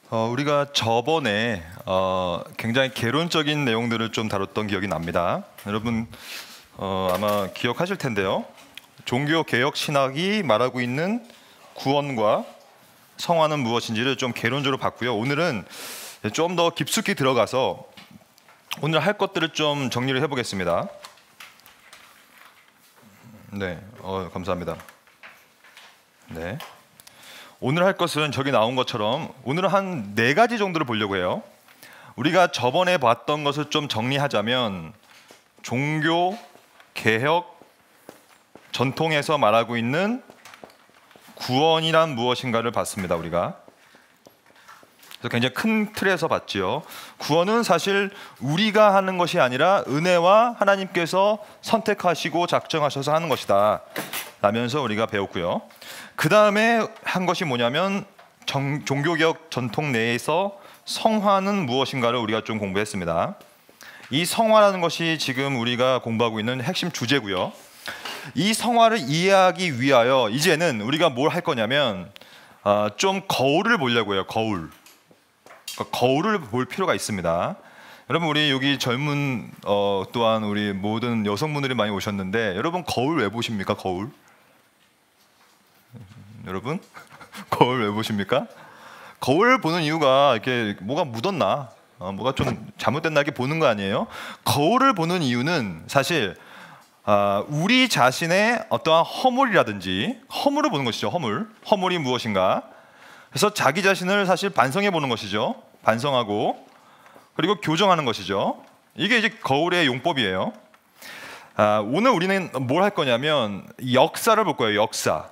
우리가 저번에 굉장히 개론적인 내용들을 좀 다뤘던 기억이 납니다. 여러분 아마 기억하실 텐데요. 종교 개혁 신학이 말하고 있는 구원과 성화는 무엇인지를 좀 개론적으로 봤고요. 오늘은 좀 더 깊숙이 들어가서 오늘 할 것들을 좀 정리를 해보겠습니다. 네, 감사합니다. 네. 오늘 할 것은 저기 나온 것처럼 오늘은 한 4가지 정도를 보려고 해요. 우리가 저번에 봤던 것을 좀 정리하자면 종교, 개혁, 전통에서 말하고 있는 구원이란 무엇인가를 봤습니다. 우리가 그래서 굉장히 큰 틀에서 봤지요. 구원은 사실 우리가 하는 것이 아니라 은혜와 하나님께서 선택하시고 작정하셔서 하는 것이다 라면서 우리가 배웠고요. 그 다음에 한 것이 뭐냐면 종교개혁 전통 내에서 성화는 무엇인가를 우리가 좀 공부했습니다. 이 성화라는 것이 지금 우리가 공부하고 있는 핵심 주제고요. 이 성화를 이해하기 위하여 이제는 우리가 뭘 할 거냐면 좀 거울을 보려고 해요. 거울을 볼 필요가 있습니다. 여러분 우리 여기 젊은 또한 우리 모든 여성분들이 많이 오셨는데 여러분 거울 왜 보십니까? 거울? 여러분 거울 왜 보십니까? 거울 보는 이유가 이렇게 뭐가 묻었나, 뭐가 좀 잘못됐나 이렇게 보는 거 아니에요? 거울을 보는 이유는 사실 우리 자신의 어떠한 허물이라든지 허물을 보는 것이죠. 허물이 무엇인가? 그래서 자기 자신을 사실 반성해 보는 것이죠. 반성하고 그리고 교정하는 것이죠. 이게 이제 거울의 용법이에요. 오늘 우리는 뭘 할 거냐면 역사를 볼 거예요. 역사.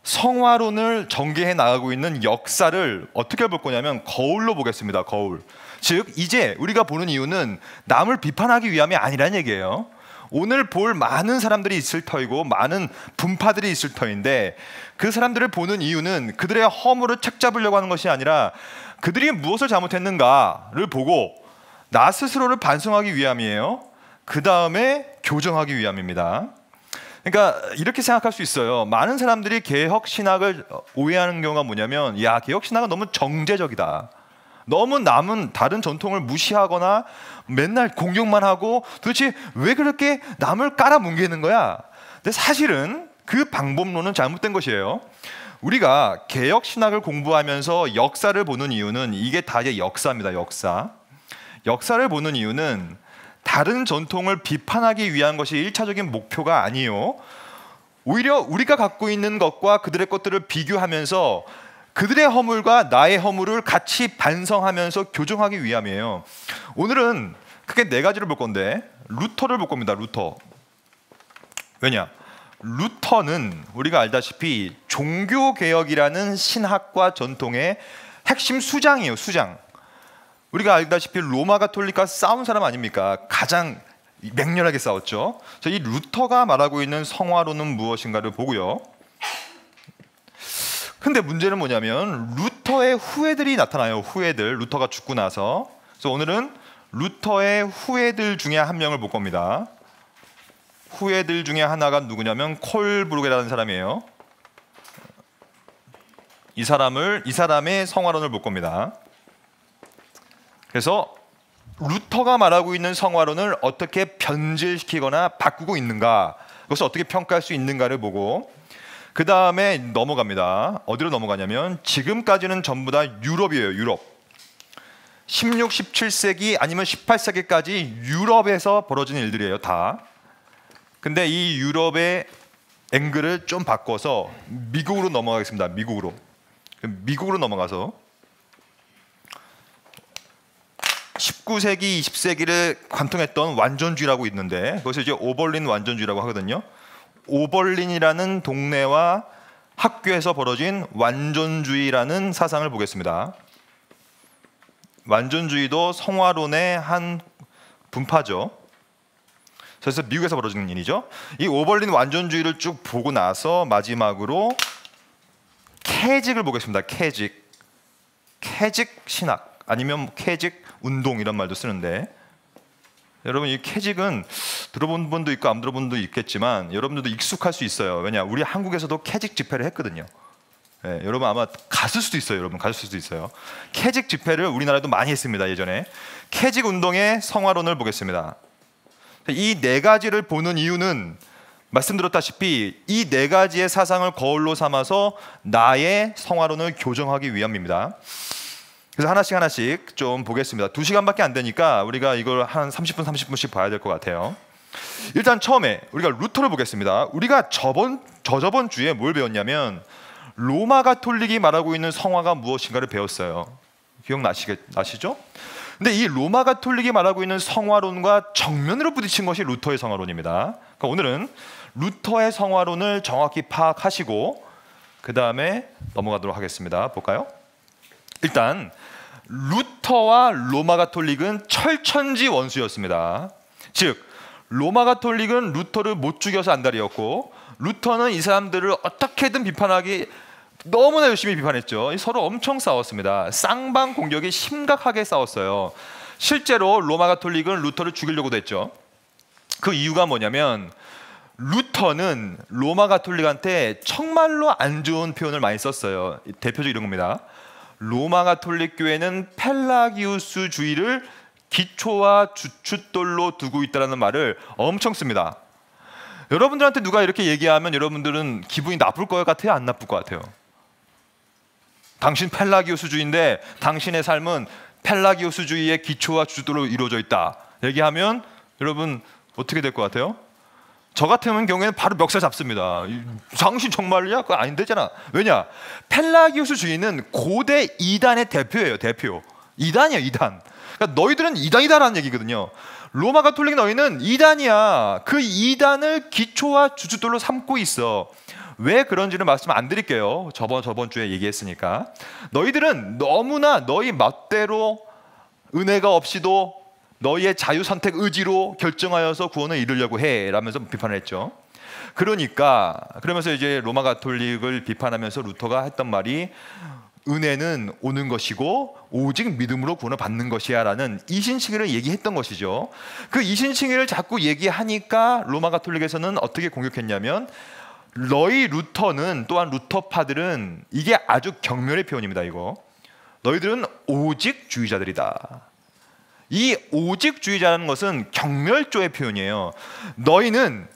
성화론을 전개해 나가고 있는 역사를 어떻게 볼 거냐면 거울로 보겠습니다. 거울. 즉 이제 우리가 보는 이유는 남을 비판하기 위함이 아니라는 얘기예요. 오늘 볼 많은 사람들이 있을 터이고 많은 분파들이 있을 터인데 그 사람들을 보는 이유는 그들의 허물을 책잡으려고 하는 것이 아니라 그들이 무엇을 잘못했는가를 보고 나 스스로를 반성하기 위함이에요. 그 다음에 교정하기 위함입니다. 그러니까 이렇게 생각할 수 있어요. 많은 사람들이 개혁 신학을 오해하는 경우가 뭐냐면 개혁 신학은 너무 정제적이다. 너무 남은 다른 전통을 무시하거나 맨날 공격만 하고 도대체 왜 그렇게 남을 깔아뭉개는 거야? 근데 사실은 그 방법론은 잘못된 것이에요. 우리가 개혁 신학을 공부하면서 역사를 보는 이유는 이게 다 이제 역사입니다. 역사를 보는 이유는 다른 전통을 비판하기 위한 것이 1차적인 목표가 아니에요. 오히려 우리가 갖고 있는 것과 그들의 것들을 비교하면서 그들의 허물과 나의 허물을 같이 반성하면서 교정하기 위함이에요. 오늘은 크게 4가지를 볼 건데 루터를 볼 겁니다. 루터. 왜냐? 루터는 우리가 알다시피 종교개혁이라는 신학과 전통의 핵심 수장이에요. 수장. 우리가 알다시피 로마 가톨릭과 싸운 사람 아닙니까? 가장 맹렬하게 싸웠죠. 그래서 이 루터가 말하고 있는 성화론은 무엇인가를 보고요. 근데 문제는 뭐냐면 루터의 후예들이 나타나요. 후예들. 루터가 죽고 나서. 그래서 오늘은 루터의 후예들 중에 한 명을 볼 겁니다. 후예들 중에 하나가 누구냐면 콜브루게라는 사람이에요. 이 사람의 성화론을 볼 겁니다. 그래서 루터가 말하고 있는 성화론을 어떻게 변질시키거나 바꾸고 있는가, 그것을 어떻게 평가할 수 있는가를 보고 그 다음에 넘어갑니다. 어디로 넘어가냐면 지금까지는 전부 다 유럽이에요. 유럽. 16, 17세기 아니면 18세기까지 유럽에서 벌어진 일들이에요. 다. 근데 이 유럽의 앵글을 좀 바꿔서 미국으로 넘어가겠습니다. 미국으로 넘어가서 19세기, 20세기를 관통했던 완전주의라고 있는데 그것을 이제 오벌린 완전주의라고 하거든요. 오벌린이라는 동네와 학교에서 벌어진 완전주의라는 사상을 보겠습니다. 완전주의도 성화론의 한 분파죠. 그래서 미국에서 벌어지는 일이죠. 이 오벌린 완전주의를 쭉 보고 나서 마지막으로 캐직을 보겠습니다. 캐직 신학 아니면 캐직 운동 이런 말도 쓰는데 여러분 이 캐직은 들어본 분도 있고 안 들어본 분도 있겠지만 여러분들도 익숙할 수 있어요. 왜냐? 우리 한국에서도 캐직 집회를 했거든요. 예, 여러분 아마 갔을 수도 있어요. 여러분 갔을 수도 있어요. 캐직 집회를 우리나라도 많이 했습니다. 예전에 캐직 운동의 성화론을 보겠습니다. 이 네 가지를 보는 이유는 말씀드렸다시피 이 네 가지의 사상을 거울로 삼아서 나의 성화론을 교정하기 위함입니다. 그래서 하나씩 좀 보겠습니다. 2시간밖에 안 되니까 우리가 이걸 한 30분씩 봐야 될 것 같아요. 일단 처음에 우리가 루터를 보겠습니다. 우리가 저저번 주에 뭘 배웠냐면 로마 가톨릭이 말하고 있는 성화가 무엇인가를 배웠어요. 기억나시죠? 근데 이 로마 가톨릭이 말하고 있는 성화론과 정면으로 부딪힌 것이 루터의 성화론입니다. 그러니까 오늘은 루터의 성화론을 정확히 파악하시고 그 다음에 넘어가도록 하겠습니다. 볼까요? 일단 루터와 로마 가톨릭은 철천지 원수였습니다. 즉 로마 가톨릭은 루터를 못 죽여서 안달이었고 루터는 이 사람들을 어떻게든 비판하기 너무나 열심히 비판했죠. 서로 엄청 싸웠습니다. 쌍방 공격이 심각하게 싸웠어요. 실제로 로마 가톨릭은 루터를 죽이려고도 했죠. 그 이유가 뭐냐면 루터는 로마 가톨릭한테 정말로 안 좋은 표현을 많이 썼어요. 대표적으로 이런 겁니다. 로마 가톨릭 교회는 펠라기우스주의를 기초와 주춧돌로 두고 있다는 말을 엄청 씁니다. 여러분들한테 누가 이렇게 얘기하면 여러분들은 기분이 나쁠 것 같아요? 안 나쁠 것 같아요? 당신 펠라기우스주의인데 당신의 삶은 펠라기우스주의의 기초와 주춧돌로 이루어져 있다 얘기하면 여러분 어떻게 될 것 같아요? 저 같은 경우에는 바로 멱살 잡습니다. 당신 정말이야? 그거 안 되잖아. 왜냐? 펠라기우스주의는 고대 이단의 대표예요. 대표. 이단이에요. 이단. 그러니까 너희들은 이단이다라는 얘기거든요. 로마 가톨릭 너희는 이단이야. 그 이단을 기초와 주춧돌로 삼고 있어. 왜 그런지는 말씀 안 드릴게요. 저번 주에 얘기했으니까. 너희들은 너무나 너희 멋대로 은혜가 없이도 너희의 자유 선택 의지로 결정하여서 구원을 이루려고 해 라면서 비판을 했죠. 그러면서 이제 로마 가톨릭을 비판하면서 루터가 했던 말이 은혜는 오는 것이고 오직 믿음으로 구원을 받는 것이야 라는 이신칭의를 얘기했던 것이죠. 그 이신칭의를 자꾸 얘기하니까 로마 가톨릭에서는 어떻게 공격했냐면 너희 루터는 또한 루터파들은 이게 아주 경멸의 표현입니다. 이거 너희들은 오직주의자들이다. 이 오직주의자라는 것은 경멸조의 표현이에요. 너희는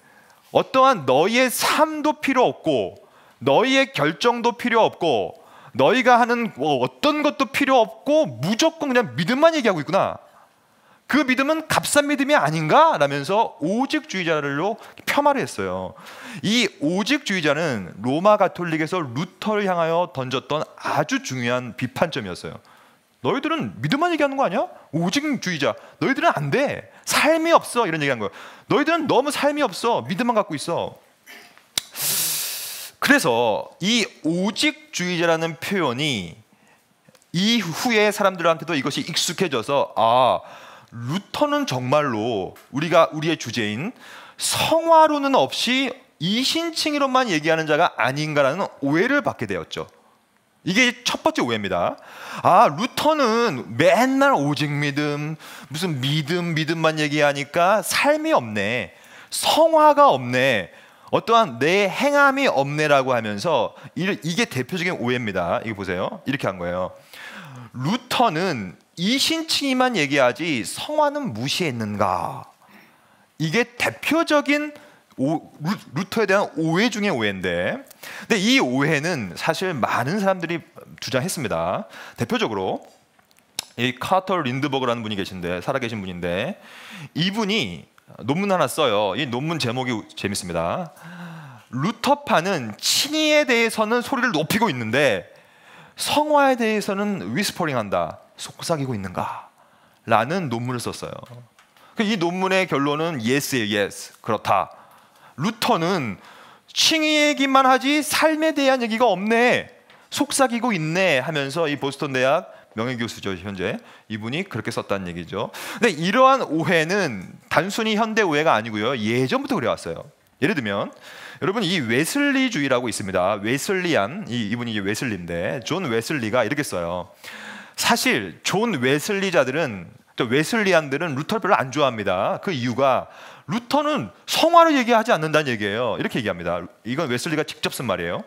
어떠한 너희의 삶도 필요 없고 너희의 결정도 필요 없고 너희가 하는 어떤 것도 필요 없고 무조건 그냥 믿음만 얘기하고 있구나. 그 믿음은 값싼 믿음이 아닌가? 라면서 오직주의자로 폄하를 했어요. 이 오직주의자는 로마 가톨릭에서 루터를 향하여 던졌던 아주 중요한 비판점이었어요. 너희들은 믿음만 얘기하는 거 아니야? 오직주의자. 너희들은 안 돼. 삶이 없어. 이런 얘기한 거예요. 너희들은 너무 삶이 없어. 믿음만 갖고 있어. 그래서 이 오직주의자라는 표현이 이후에 사람들한테도 이것이 익숙해져서 루터는 정말로 우리의 주제인 성화론은 없이 이신칭의로만 얘기하는 자가 아닌가라는 오해를 받게 되었죠. 이게 첫 번째 오해입니다. 루터는 맨날 오직 믿음, 무슨 믿음만 얘기하니까 삶이 없네, 성화가 없네, 어떠한 내 행함이 없네라고 하면서 이게 대표적인 오해입니다. 이거 보세요. 이렇게 한 거예요. 루터는 이신칭의만 얘기하지 성화는 무시했는가? 이게 대표적인 루터에 대한 오해 중에 오해인데, 근데 이 오해는 사실 많은 사람들이 주장했습니다. 대표적으로 이 카터 린드버그라는 분이 계신데, 살아계신 분인데, 이분이 논문 하나 써요. 이 논문 제목이 재밌습니다. 루터파는 칭의에 대해서는 소리를 높이고 있는데 성화에 대해서는 위스퍼링한다, 속삭이고 있는가? 라는 논문을 썼어요. 이 논문의 결론은 yes예요. yes. 그렇다. 루터는 칭의 얘기만 하지 삶에 대한 얘기가 없네, 속삭이고 있네 하면서 이 보스턴 대학 명예교수죠, 현재. 이분이 그렇게 썼다는 얘기죠. 근데 이러한 오해는 단순히 현대 오해가 아니고요, 예전부터 그래왔어요. 예를 들면 여러분, 이 웨슬리주의라고 있습니다. 웨슬리안, 이분이 웨슬리인데 존 웨슬리가 이렇게 써요. 사실 존 웨슬리자들은, 웨슬리안들은 루터를 별로 안 좋아합니다. 그 이유가 루터는 성화를 얘기하지 않는다는 얘기예요. 이렇게 얘기합니다. 이건 웨슬리가 직접 쓴 말이에요.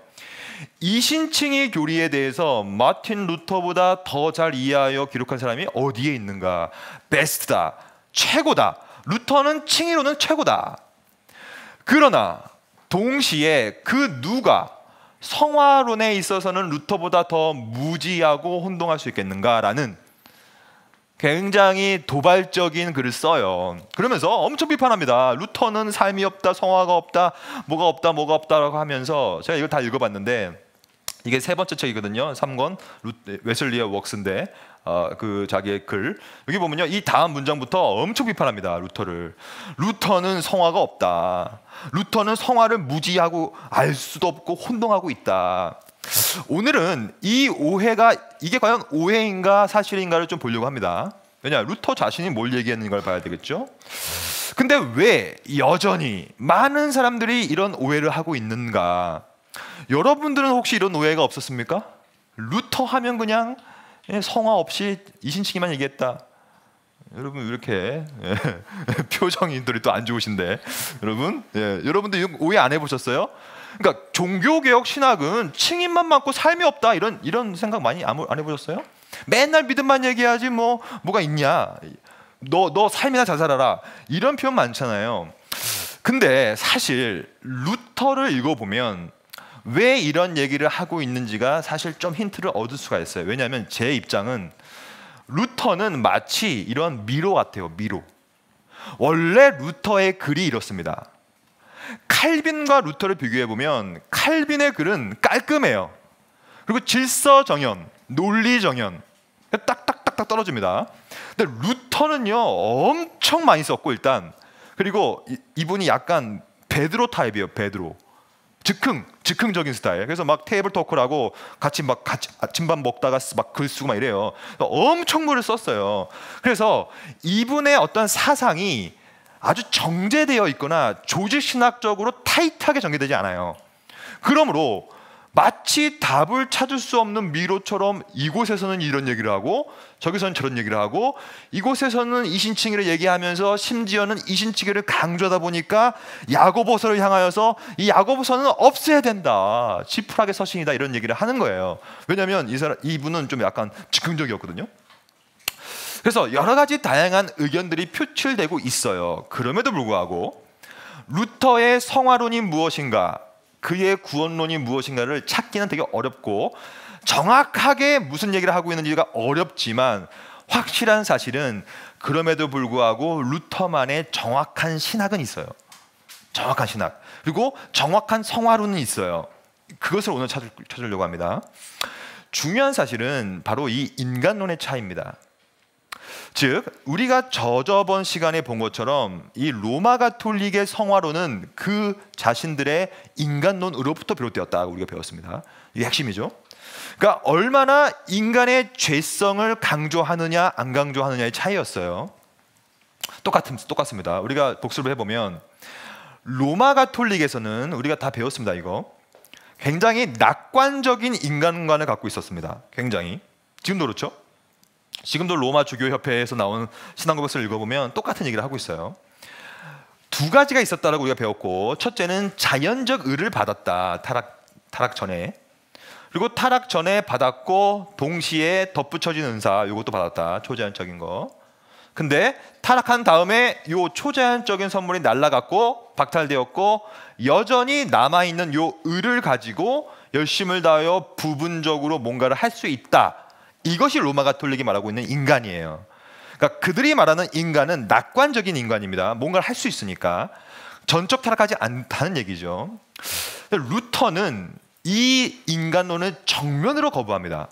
이신칭의 교리에 대해서 마틴 루터보다 더 잘 이해하여 기록한 사람이 어디에 있는가? 베스트다, 최고다. 루터는 칭의로는 최고다. 그러나 동시에 그 누가 성화론에 있어서는 루터보다 더 무지하고 혼동할 수 있겠는가라는 굉장히 도발적인 글을 써요. 그러면서 엄청 비판합니다. 루터는 삶이 없다, 성화가 없다, 뭐가 없다라고 하면서 제가 이걸 다 읽어봤는데 이게 세 번째 책이거든요. 3권 웨슬리의 웍스인데 그 자기의 글 여기 보면요, 이 다음 문장부터 엄청 비판합니다. 루터를. 루터는 성화가 없다. 루터는 성화를 무지하고 알 수도 없고 혼동하고 있다. 오늘은 이 오해가 이게 과연 오해인가 사실인가를 좀 보려고 합니다. 왜냐, 루터 자신이 뭘 얘기했는가를 봐야 되겠죠. 근데 왜 여전히 많은 사람들이 이런 오해를 하고 있는가? 여러분들은 혹시 이런 오해가 없었습니까? 루터 하면 그냥 성화 없이 이신칭의만 얘기했다. 여러분 이렇게 표정들이 또 안 좋으신데 여러분들 오해 안 해보셨어요? 그러니까 종교개혁 신학은 칭의만 많고 삶이 없다 이런 생각 많이 안 해보셨어요? 맨날 믿음만 얘기하지 뭐가 있냐? 너 삶이나 잘 살아라 이런 표현 많잖아요. 근데 사실 루터를 읽어보면 왜 이런 얘기를 하고 있는지가 사실 좀 힌트를 얻을 수가 있어요. 왜냐하면 제 입장은 루터는 마치 이런 미로 같아요. 미로. 원래 루터의 글이 이렇습니다. 칼빈과 루터를 비교해보면 칼빈의 글은 깔끔해요. 그리고 질서정연, 논리정연 딱딱딱딱 떨어집니다. 근데 루터는요 엄청 많이 썼고 일단 그리고 이분이 약간 베드로 타입이에요. 베드로. 즉흥적인 스타일. 그래서 막 테이블 토크라고 같이 아침밥 먹다가 막 글 쓰고 막 이래요. 엄청 글을 썼어요. 그래서 이분의 어떤 사상이 아주 정제되어 있거나 조직 신학적으로 타이트하게 전개되지 않아요. 그러므로 마치 답을 찾을 수 없는 미로처럼 이곳에서는 이런 얘기를 하고 저기서는 저런 얘기를 하고 이곳에서는 이신칭의를 얘기하면서 심지어는 이신칭의를 강조하다 보니까 야고보서를 향하여서 이 야고보서는 없애야 된다, 지푸라기 서신이다 이런 얘기를 하는 거예요. 왜냐하면 이분은 좀 약간 즉흥적이었거든요. 그래서 여러 가지 다양한 의견들이 표출되고 있어요. 그럼에도 불구하고 루터의 성화론이 무엇인가, 그의 구원론이 무엇인가를 찾기는 되게 어렵고 정확하게 무슨 얘기를 하고 있는지가 어렵지만 확실한 사실은 그럼에도 불구하고 루터만의 정확한 신학은 있어요. 정확한 신학. 그리고 정확한 성화론은 있어요. 그것을 오늘 찾으려고 합니다. 중요한 사실은 바로 이 인간론의 차이입니다. 즉 우리가 저번 시간에 본 것처럼 이 로마 가톨릭의 성화론은 그 자신들의 인간론으로부터 비롯되었다 우리가 배웠습니다. 이게 핵심이죠. 그러니까 얼마나 인간의 죄성을 강조하느냐 안 강조하느냐의 차이였어요. 똑같습니다. 우리가 복습을 해보면 로마 가톨릭에서는 우리가 다 배웠습니다. 이거 굉장히 낙관적인 인간관을 갖고 있었습니다. 굉장히. 지금도 그렇죠. 지금도 로마 주교협회에서 나온 신앙고백서를 읽어보면 똑같은 얘기를 하고 있어요. 두 가지가 있었다라고 우리가 배웠고, 첫째는 자연적 의를 받았다. 타락 전에. 그리고 타락 전에 받았고 동시에 덧붙여진 은사, 이것도 받았다. 초자연적인 거. 근데 타락한 다음에 요 초자연적인 선물이 날아갔고 박탈되었고 여전히 남아있는 요 의를 가지고 열심을 다하여 부분적으로 뭔가를 할 수 있다. 이것이 로마 가톨릭이 말하고 있는 인간이에요. 그러니까 그들이 말하는 인간은 낙관적인 인간입니다. 뭔가를 할 수 있으니까 전적 타락하지 않다는 얘기죠. 루터는 이 인간론을 정면으로 거부합니다.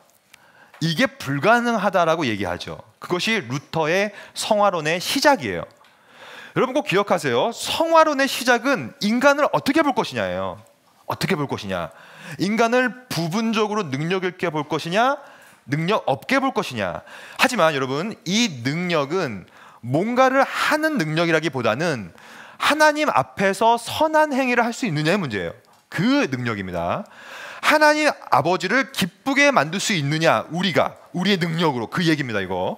이게 불가능하다라고 얘기하죠. 그것이 루터의 성화론의 시작이에요. 여러분 꼭 기억하세요. 성화론의 시작은 인간을 어떻게 볼 것이냐예요. 어떻게 볼 것이냐. 인간을 부분적으로 능력 있게 볼 것이냐, 능력 없게 볼 것이냐. 하지만 여러분 이 능력은 뭔가를 하는 능력이라기보다는 하나님 앞에서 선한 행위를 할 수 있느냐의 문제예요. 그 능력입니다. 하나님 아버지를 기쁘게 만들 수 있느냐, 우리의 능력으로, 그 얘기입니다. 이거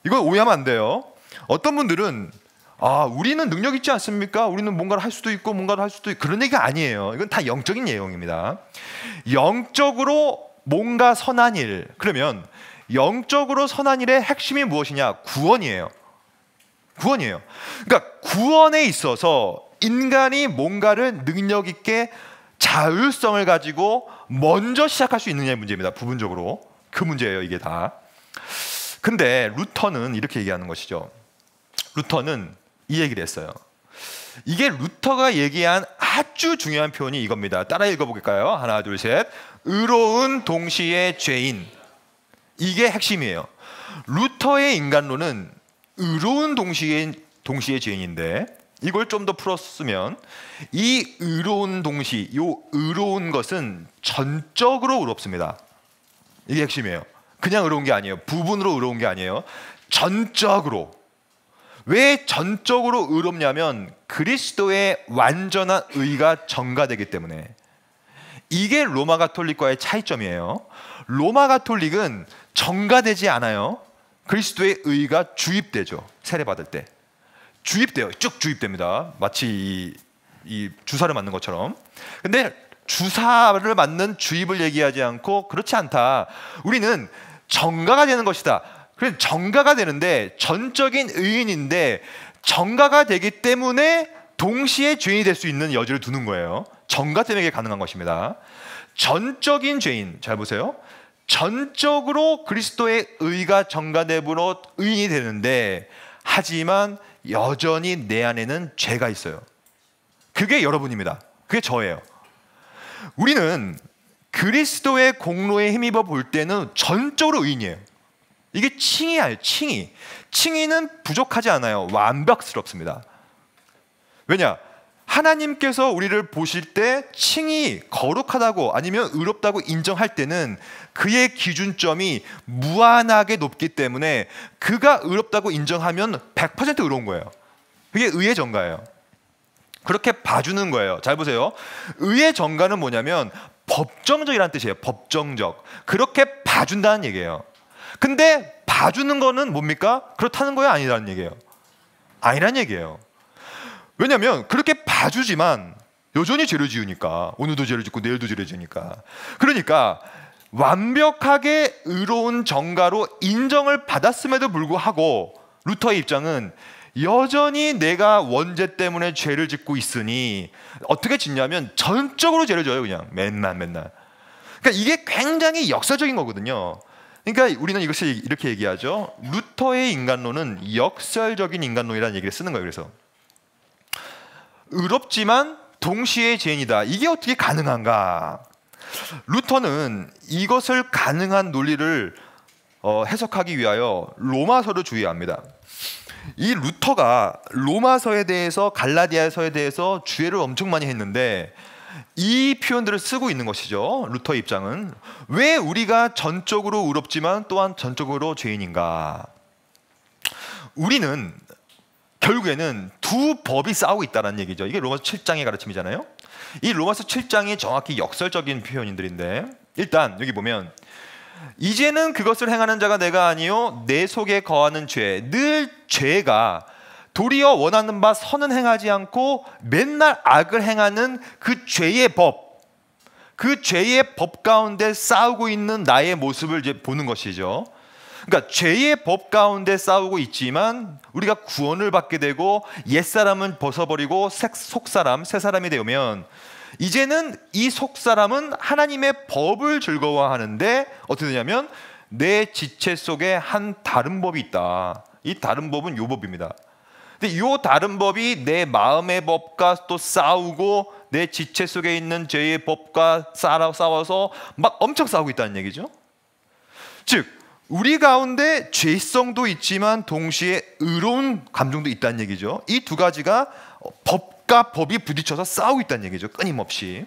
오해하면 안 돼요. 어떤 분들은 우리는 능력 있지 않습니까? 우리는 뭔가를 할 수도 있고 뭔가를 할 수도 있고 그런 얘기가 아니에요. 이건 다 영적인 내용입니다. 영적으로 뭔가 선한 일, 그러면 영적으로 선한 일의 핵심이 무엇이냐? 구원이에요. 구원이에요. 그러니까 구원에 있어서 인간이 뭔가를 능력 있게 자율성을 가지고 먼저 시작할 수 있느냐의 문제입니다. 부분적으로 그 문제예요, 이게 다. 근데 루터는 이렇게 얘기하는 것이죠. 루터는 이 얘기를 했어요. 이게 루터가 얘기한 아주 중요한 표현이 이겁니다. 따라 읽어볼까요? 하나, 둘, 셋. 의로운 동시에 죄인. 이게 핵심이에요. 루터의 인간론은 의로운 동시에 죄인인데, 이걸 좀 더 풀었으면 이 의로운 동시, 요 의로운 것은 전적으로 의롭습니다. 이게 핵심이에요. 그냥 의로운 게 아니에요. 부분으로 의로운 게 아니에요. 전적으로. 왜 전적으로 의롭냐면 그리스도의 완전한 의가 전가되기 때문에. 이게 로마 가톨릭과의 차이점이에요. 로마 가톨릭은 전가되지 않아요. 그리스도의 의가 주입되죠. 세례받을 때 주입돼요. 쭉 주입됩니다. 마치 이 주사를 맞는 것처럼. 근데 주사를 맞는 주입을 얘기하지 않고 그렇지 않다. 우리는 전가가 되는 것이다. 그래서 전가가 되는데 전적인 의인인데 전가가 되기 때문에 동시에 죄인이 될 수 있는 여지를 두는 거예요. 전가 때문에 이게 가능한 것입니다. 전적인 죄인, 잘 보세요. 전적으로 그리스도의 의가 전가됨으로 의인이 되는데, 하지만 여전히 내 안에는 죄가 있어요. 그게 여러분입니다. 그게 저예요. 우리는 그리스도의 공로에 힘입어 볼 때는 전적으로 의인이에요. 이게 칭의예요. 칭의는 부족하지 않아요. 완벽스럽습니다. 왜냐? 하나님께서 우리를 보실 때 칭의 거룩하다고 아니면 의롭다고 인정할 때는 그의 기준점이 무한하게 높기 때문에 그가 의롭다고 인정하면 100% 의로운 거예요. 그게 의의 전가예요. 그렇게 봐주는 거예요. 잘 보세요. 의의 전가는 뭐냐면 법정적이라는 뜻이에요. 법정적. 그렇게 봐준다는 얘기예요. 근데 봐주는 거는 뭡니까? 그렇다는 거예요? 아니라는 얘기예요? 아니라는 얘기예요. 왜냐하면 그렇게 봐주지만 여전히 죄를 지으니까, 오늘도 죄를 짓고 내일도 죄를 지으니까. 그러니까 완벽하게 의로운 전가로 인정을 받았음에도 불구하고 루터의 입장은 여전히 내가 원죄 때문에 죄를 짓고 있으니 어떻게 짓냐면 전적으로 죄를 져요. 그냥 맨날. 그러니까 이게 굉장히 역사적인 거거든요. 그러니까 우리는 이것을 이렇게 얘기하죠. 루터의 인간론은 역설적인 인간론이라는 얘기를 쓰는 거예요. 그래서 의롭지만 동시에 죄인이다. 이게 어떻게 가능한가? 루터는 이것을 가능한 논리를 해석하기 위하여 로마서를 주의합니다. 이 루터가 로마서에 대해서, 갈라디아서에 대해서 주의를 엄청 많이 했는데 이 표현들을 쓰고 있는 것이죠. 루터의 입장은 왜 우리가 전적으로 의롭지만 또한 전적으로 죄인인가? 우리는 결국에는 두 법이 싸우고 있다는 얘기죠. 이게 로마서 7장의 가르침이잖아요. 이 로마서 7장이 정확히 역설적인 표현들인데, 일단 여기 보면 이제는 그것을 행하는 자가 내가 아니요 내 속에 거하는 죄, 늘 죄가 도리어 원하는 바 선은 행하지 않고 맨날 악을 행하는 그 죄의 법, 그 죄의 법 가운데 싸우고 있는 나의 모습을 이제 보는 것이죠. 그러니까 죄의 법 가운데 싸우고 있지만 우리가 구원을 받게 되고 옛사람은 벗어버리고 속사람, 새 사람이 되면 이제는 이 속사람은 하나님의 법을 즐거워하는데 어떻게 되냐면 내 지체 속에 한 다른 법이 있다. 이 다른 법은 요 법입니다. 근데 요 다른 법이 내 마음의 법과 또 싸우고 내 지체 속에 있는 죄의 법과 싸워서 막 엄청 싸우고 있다는 얘기죠. 즉 우리 가운데 죄성도 있지만 동시에 의로운 감정도 있다는 얘기죠. 이 두 가지가 법과 법이 부딪혀서 싸우고 있다는 얘기죠. 끊임없이.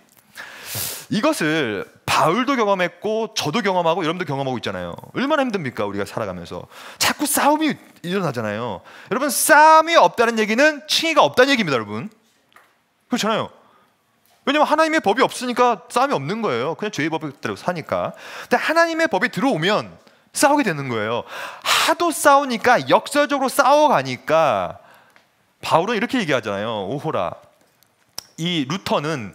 이것을 바울도 경험했고 저도 경험하고 여러분도 경험하고 있잖아요. 얼마나 힘듭니까? 우리가 살아가면서 자꾸 싸움이 일어나잖아요. 여러분, 싸움이 없다는 얘기는 칭의가 없다는 얘기입니다. 여러분, 그렇잖아요. 왜냐하면 하나님의 법이 없으니까 싸움이 없는 거예요. 그냥 죄의 법대로 사니까. 근데 하나님의 법이 들어오면 싸우게 되는 거예요. 하도 싸우니까 역설적으로 싸워가니까 바울은 이렇게 얘기하잖아요. 오호라. 이 루터는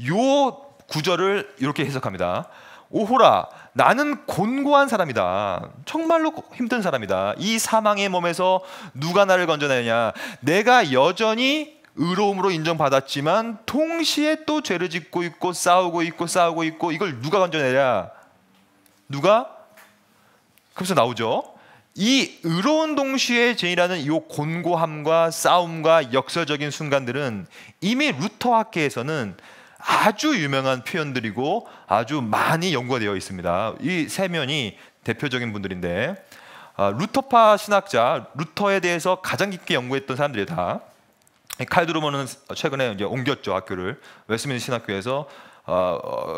요 구절을 이렇게 해석합니다. 오호라, 나는 곤고한 사람이다. 정말로 힘든 사람이다. 이 사망의 몸에서 누가 나를 건져내냐. 내가 여전히 의로움으로 인정받았지만 동시에 또 죄를 짓고 있고 싸우고 있고 이걸 누가 건져내랴. 누가? 그래서 나오죠. 이 의로운 동시에 죄인이라는 이 곤고함과 싸움과 역설적인 순간들은 이미 루터 학계에서는 아주 유명한 표현들이고 아주 많이 연구가 되어 있습니다. 이 세 면이 대표적인 분들인데, 루터파 신학자, 루터에 대해서 가장 깊게 연구했던 사람들이 다. 칼드루머는 최근에 이제 옮겼죠, 학교를. 웨스트민스터 신학교에서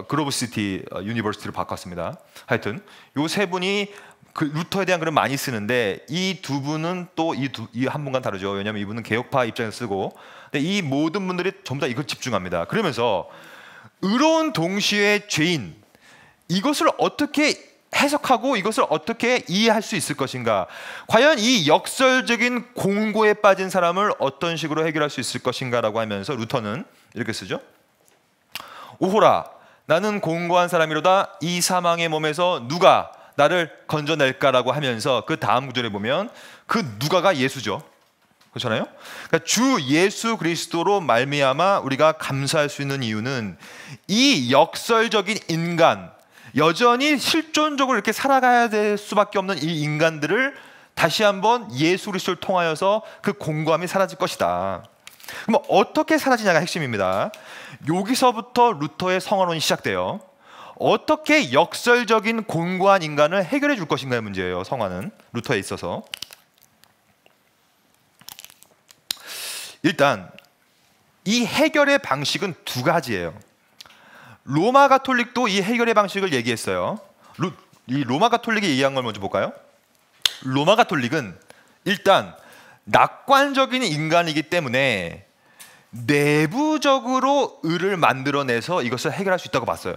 그로브시티 유니버시티로 바꿨습니다. 하여튼 이 세 분이 그 루터에 대한 글을 많이 쓰는데, 이 두 분은 또 이 한 분과는 다르죠. 왜냐하면 이분은 개혁파 입장에서 쓰고, 근데 이 모든 분들이 전부 다 이걸 집중합니다. 그러면서 의로운 동시에 죄인, 이것을 어떻게 해석하고 이것을 어떻게 이해할 수 있을 것인가, 과연 이 역설적인 공고에 빠진 사람을 어떤 식으로 해결할 수 있을 것인가라고 하면서 루터는 이렇게 쓰죠. 오호라, 나는 공고한 사람이로다. 이 사망의 몸에서 누가 나를 건져낼까라고 하면서 그 다음 구절에 보면 그 누가가 예수죠. 그렇잖아요. 그러니까 주 예수 그리스도로 말미암아 우리가 감사할 수 있는 이유는 이 역설적인 인간, 여전히 실존적으로 이렇게 살아가야 될 수밖에 없는 이 인간들을 다시 한번 예수 그리스도를 통하여서 그 공고함이 사라질 것이다. 그럼 어떻게 사라지냐가 핵심입니다. 여기서부터 루터의 성화론이 시작돼요. 어떻게 역설적인 곤고한 인간을 해결해 줄 것인가의 문제예요. 성화는 루터에 있어서. 일단 이 해결의 방식은 두 가지예요. 로마 가톨릭도 이 해결의 방식을 얘기했어요. 이 로마 가톨릭이 얘기한 걸 먼저 볼까요? 로마 가톨릭은 일단 낙관적인 인간이기 때문에 내부적으로 의를 만들어내서 이것을 해결할 수 있다고 봤어요.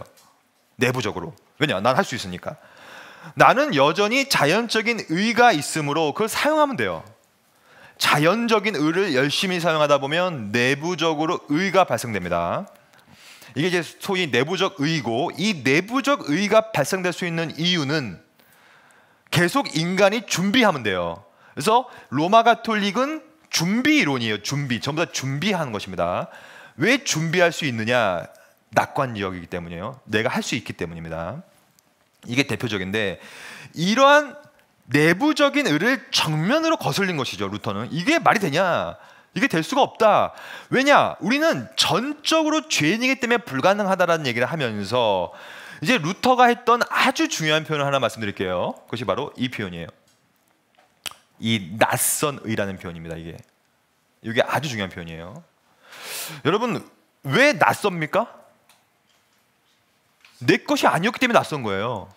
내부적으로. 왜냐? 난 할 수 있으니까. 나는 여전히 자연적인 의가 있으므로 그걸 사용하면 돼요. 자연적인 의를 열심히 사용하다 보면 내부적으로 의가 발생됩니다. 이게 이제 소위 내부적 의고, 이 내부적 의가 발생될 수 있는 이유는 계속 인간이 준비하면 돼요. 그래서 로마 가톨릭은 준비 이론이에요. 준비. 전부 다 준비하는 것입니다. 왜 준비할 수 있느냐? 낙관적이기 때문이에요. 내가 할 수 있기 때문입니다. 이게 대표적인데, 이러한 내부적인 의를 정면으로 거슬린 것이죠. 루터는. 이게 말이 되냐? 이게 될 수가 없다. 왜냐? 우리는 전적으로 죄인이기 때문에 불가능하다라는 얘기를 하면서 이제 루터가 했던 아주 중요한 표현을 하나 말씀드릴게요. 그것이 바로 이 표현이에요. 이 낯선 의라는 표현입니다. 이게 아주 중요한 표현이에요. 여러분, 왜 낯섭니까? 내 것이 아니었기 때문에 낯선 거예요.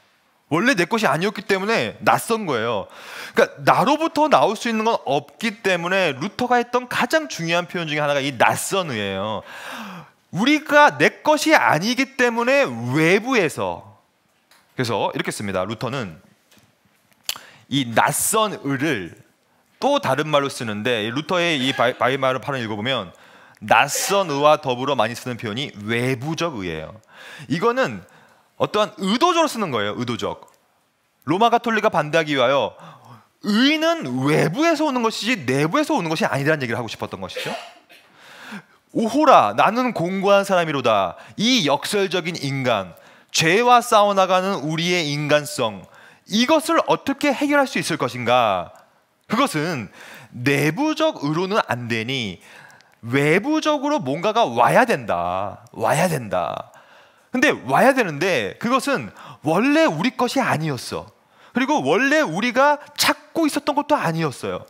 원래 내 것이 아니었기 때문에 낯선 거예요. 그러니까 나로부터 나올 수 있는 건 없기 때문에 루터가 했던 가장 중요한 표현 중에 하나가 이 낯선 의예요. 우리가 내 것이 아니기 때문에 외부에서, 그래서 이렇게 씁니다. 루터는 이 낯선 의를 또 다른 말로 쓰는데, 루터의 이 바이마르 판을 읽어보면 낯선 의와 더불어 많이 쓰는 표현이 외부적 의예요. 이거는 어떠한 의도적으로 쓰는 거예요. 의도적. 로마 가톨릭가 반대하기 위하여 의는 외부에서 오는 것이지 내부에서 오는 것이 아니라는 얘기를 하고 싶었던 것이죠. 오호라, 나는 공고한 사람이로다. 이 역설적인 인간, 죄와 싸워나가는 우리의 인간성, 이것을 어떻게 해결할 수 있을 것인가? 그것은 내부적 의로는 안 되니 외부적으로 뭔가가 와야 된다. 와야 된다. 근데 와야 되는데 그것은 원래 우리 것이 아니었어. 그리고 원래 우리가 찾고 있었던 것도 아니었어요.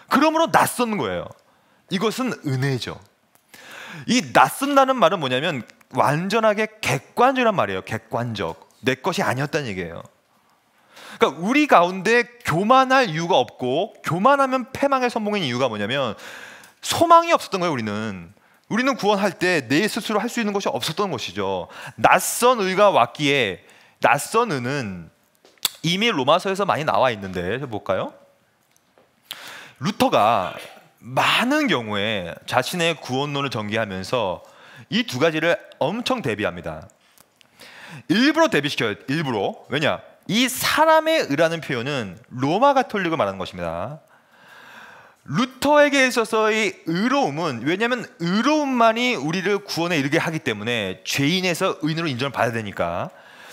그러므로 낯선 거예요. 이것은 은혜죠. 이 낯선다는 말은 뭐냐면 완전하게 객관적이란 말이에요. 객관적. 내 것이 아니었다는 얘기예요. 그러니까 우리 가운데 교만할 이유가 없고, 교만하면 패망의 선봉인 이유가 뭐냐면 소망이 없었던 거예요. 우리는 구원할 때 내 스스로 할 수 있는 것이 없었던 것이죠. 낯선 의가 왔기에, 낯선 의는 이미 로마서에서 많이 나와 있는데 볼까요? 루터가 많은 경우에 자신의 구원론을 전개하면서 이 두 가지를 엄청 대비합니다. 일부러 대비시켜요. 일부러. 왜냐? 이 사람의 의라는 표현은 로마 가톨릭을 말하는 것입니다. 루터에게 있어서의 의로움은, 왜냐하면 의로움만이 우리를 구원에 이르게 하기 때문에 죄인에서 의인으로 인정을 받아야 되니까,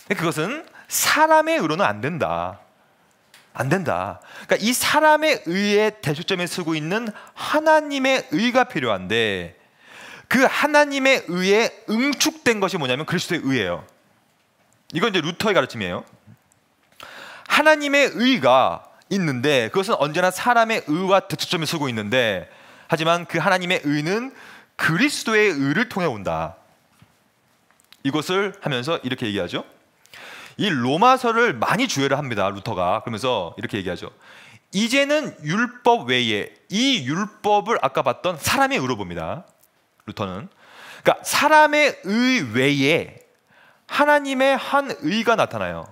그것은 사람의 의로는 안 된다. 안 된다. 그러니까 이 사람의 의의 대초점에 서고 있는 하나님의 의가 필요한데, 그 하나님의 의에 응축된 것이 뭐냐면 그리스도의 의예요. 이건 이제 루터의 가르침이에요. 하나님의 의가 있는데 그것은 언제나 사람의 의와 대초점에 서고 있는데, 하지만 그 하나님의 의는 그리스도의 의를 통해 온다. 이것을 하면서 이렇게 얘기하죠. 이 로마서를 많이 주의를 합니다, 루터가. 그러면서 이렇게 얘기하죠. 이제는 율법 외에, 이 율법을 아까 봤던 사람의 의로 봅니다, 루터는. 그러니까 사람의 의 외에 하나님의 한 의가 나타나요.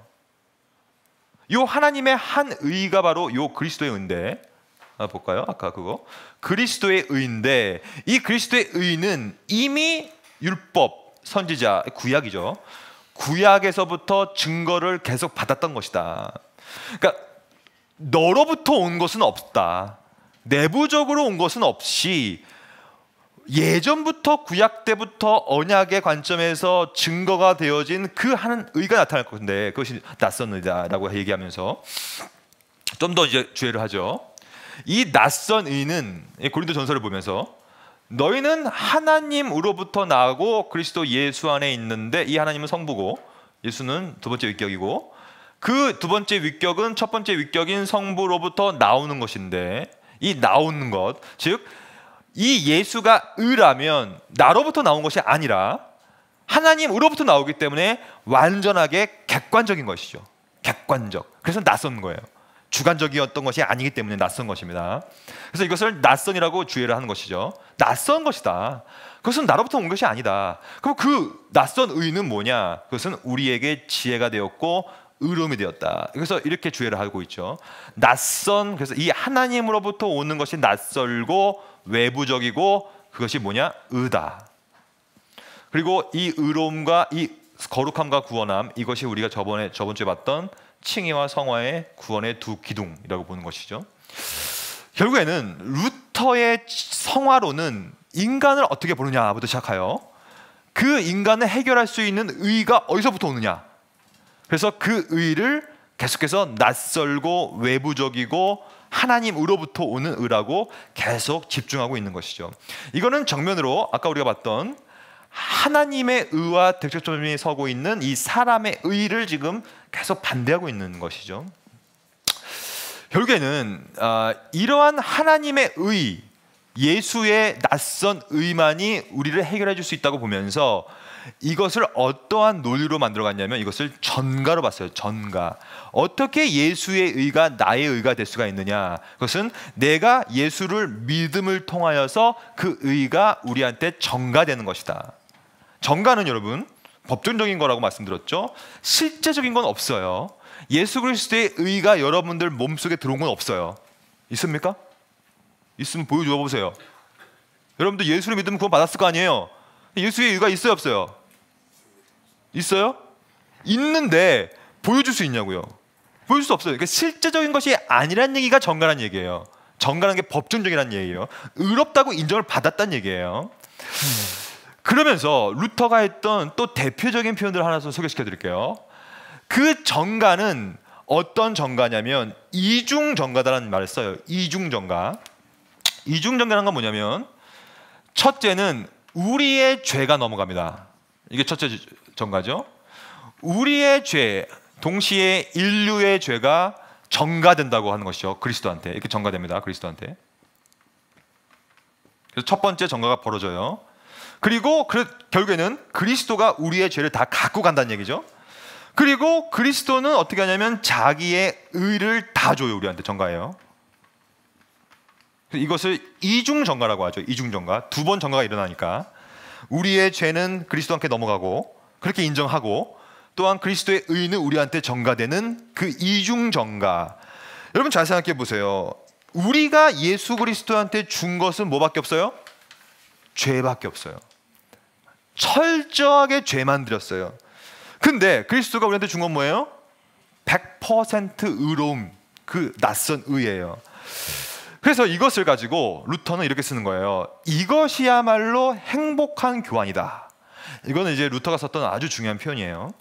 요 하나님의 한 의가 바로 요 그리스도의 의인데, 볼까요? 아까 그거 그리스도의 의인데, 이 그리스도의 의는 이미 율법, 선지자, 구약이죠. 구약에서부터 증거를 계속 받았던 것이다. 그러니까 너로부터 온 것은 없다. 내부적으로 온 것은 없이 예전부터, 구약 때부터 언약의 관점에서 증거가 되어진 그 한 의가 나타날 건데, 그것이 낯선 의다라고 얘기하면서 좀 더 이제 주의를 하죠. 이 낯선 의는 고린도전서를 보면서 너희는 하나님으로부터 나오고 그리스도 예수 안에 있는데, 이 하나님은 성부고 예수는 두 번째 위격이고, 그 두 번째 위격은 첫 번째 위격인 성부로부터 나오는 것인데, 이 나오는 것, 즉 이 예수가 의라면 나로부터 나온 것이 아니라 하나님으로부터 나오기 때문에 완전하게 객관적인 것이죠. 객관적. 그래서 낯선 거예요. 주관적이었던 것이 아니기 때문에 낯선 것입니다. 그래서 이것을 낯선이라고 주의를 하는 것이죠. 낯선 것이다. 그것은 나로부터 온 것이 아니다. 그럼 그 낯선 의는 뭐냐? 그것은 우리에게 지혜가 되었고 의로움이 되었다. 그래서 이렇게 주의를 하고 있죠. 낯선, 그래서 이 하나님으로부터 오는 것이 낯설고 외부적이고, 그것이 뭐냐? 의다. 그리고 이 의로움과 이 거룩함과 구원함, 이것이 우리가 저번 주에 봤던 칭의와 성화의 구원의 두 기둥이라고 보는 것이죠. 결국에는 루터의 성화론은 인간을 어떻게 보느냐부터 시작하여 그 인간을 해결할 수 있는 의가 어디서부터 오느냐. 그래서 그 의를 계속해서 낯설고 외부적이고 하나님으로부터 오는 의라고 계속 집중하고 있는 것이죠. 이거는 정면으로 아까 우리가 봤던 하나님의 의와 대척점이 서고 있는 이 사람의 의를 지금 계속 반대하고 있는 것이죠. 결국에는 이러한 하나님의 의, 예수의 낯선 의만이 우리를 해결해 줄 수 있다고 보면서 이것을 어떠한 논리로 만들어갔냐면 이것을 전가로 봤어요. 전가. 어떻게 예수의 의가 나의 의가 될 수가 있느냐. 그것은 내가 예수를 믿음을 통하여서 그 의가 우리한테 전가되는 것이다. 전가는 여러분 법정적인 거라고 말씀드렸죠. 실제적인 건 없어요. 예수 그리스도의 의가 여러분들 몸속에 들어온 건 없어요. 있습니까? 있으면 보여줘 보세요. 여러분들 예수를 믿으면 구원 받았을 거 아니에요. 예수의 의가 있어요 없어요? 있어요? 있는데 보여줄 수 있냐고요? 보여줄 수 없어요. 그러니까 실제적인 것이 아니란 얘기가 정가란 얘기예요. 정가라는 게 법정적이란 얘기예요. 의롭다고 인정을 받았다는 얘기예요. 그러면서 루터가 했던 또 대표적인 표현들을 하나 더 소개시켜 드릴게요. 그 정가는 어떤 정가냐면 이중 정가다라는 말을 써요. 이중 정가. 이중 정가라는 건 뭐냐면 첫째는 우리의 죄가 넘어갑니다. 이게 첫째 정가죠. 우리의 죄, 동시에 인류의 죄가 정가된다고 하는 것이죠. 그리스도한테. 이렇게 정가됩니다. 그리스도한테. 그래서 첫 번째 정가가 벌어져요. 그리고 결국에는 그리스도가 우리의 죄를 다 갖고 간다는 얘기죠. 그리고 그리스도는 어떻게 하냐면 자기의 의를 다 줘요. 우리한테 정가해요. 이것을 이중 정가라고 하죠. 이중 정가. 두 번 정가가 일어나니까 우리의 죄는 그리스도한테 넘어가고 그렇게 인정하고 또한 그리스도의 의는 우리한테 전가되는 그 이중 정가. 여러분 잘 생각해 보세요. 우리가 예수 그리스도한테 준 것은 뭐밖에 없어요? 죄밖에 없어요. 철저하게 죄만 드렸어요. 근데 그리스도가 우리한테 준 건 뭐예요? 100% 의로움, 그 낯선 의예요. 그래서 이것을 가지고 루터는 이렇게 쓰는 거예요. 이것이야말로 행복한 교환이다. 이거는 이제 루터가 썼던 아주 중요한 표현이에요.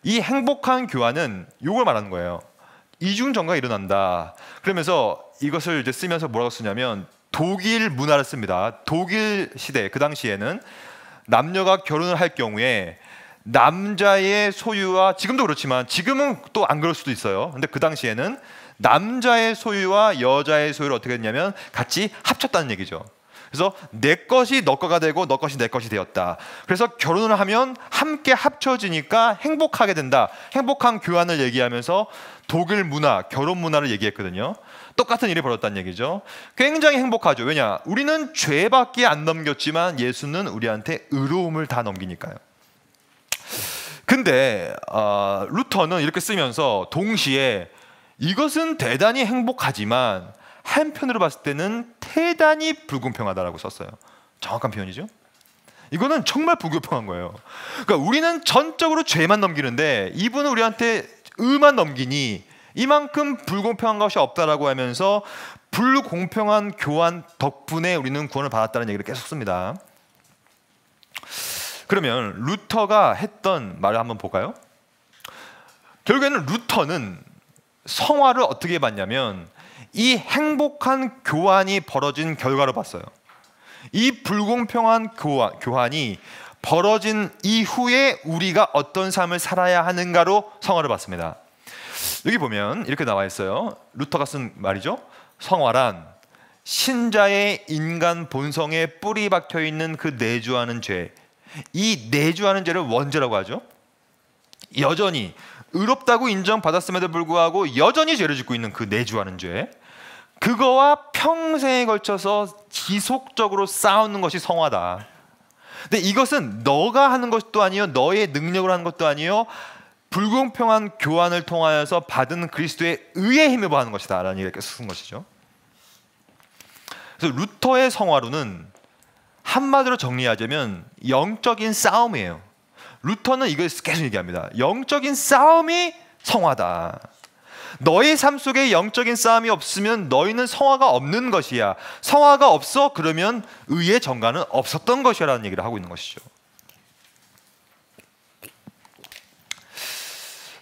이 행복한 교환은 이걸 말하는 거예요. 이중전가가 일어난다. 그러면서 이것을 이제 쓰면서 뭐라고 쓰냐면 독일 문화를 씁니다. 독일 시대 그 당시에는 남녀가 결혼을 할 경우에 남자의 소유와, 지금도 그렇지만 지금은 또 안 그럴 수도 있어요. 근데 그 당시에는 남자의 소유와 여자의 소유를 어떻게 했냐면 같이 합쳤다는 얘기죠. 그래서 내 것이 너 거가 되고 너 것이 내 것이 되었다. 그래서 결혼을 하면 함께 합쳐지니까 행복하게 된다. 행복한 교환을 얘기하면서 독일 문화, 결혼 문화를 얘기했거든요. 똑같은 일이 벌어졌다는 얘기죠. 굉장히 행복하죠. 왜냐? 우리는 죄밖에 안 넘겼지만 예수는 우리한테 의로움을 다 넘기니까요. 근데 루터는 이렇게 쓰면서 동시에 이것은 대단히 행복하지만 한편으로 봤을 때는 대단히 불공평하다라고 썼어요. 정확한 표현이죠. 이거는 정말 불공평한 거예요. 그러니까 우리는 전적으로 죄만 넘기는데 이분은 우리한테 의만 넘기니 이만큼 불공평한 것이 없다라고 하면서 불공평한 교환 덕분에 우리는 구원을 받았다는 얘기를 계속 씁니다. 그러면 루터가 했던 말을 한번 볼까요? 결국에는 루터는 성화를 어떻게 봤냐면 이 행복한 교환이 벌어진 결과로 봤어요. 이 불공평한 교환이 벌어진 이후에 우리가 어떤 삶을 살아야 하는가로 성화를 봤습니다. 여기 보면 이렇게 나와 있어요. 루터가 쓴 말이죠. 성화란 신자의 인간 본성에 뿌리 박혀 있는 그 내주하는 죄, 이 내주하는 죄를 원죄라고 하죠. 여전히 의롭다고 인정받았음에도 불구하고 여전히 죄를 짓고 있는 그 내주하는 죄, 그거와 평생에 걸쳐서 지속적으로 싸우는 것이 성화다. 근데 이것은 너가 하는 것도 아니요, 너의 능력으로 하는 것도 아니요, 불공평한 교환을 통하여서 받은 그리스도의 의에 힘입어 하는 것이다 라는 얘기를 쓴 것이죠. 그래서 루터의 성화론은 한마디로 정리하자면 영적인 싸움이에요. 루터는 이걸 계속 얘기합니다. 영적인 싸움이 성화다. 너의 삶 속에 영적인 싸움이 없으면 너희는 성화가 없는 것이야. 성화가 없어 그러면 의의 전가는 없었던 것이야 라는 얘기를 하고 있는 것이죠.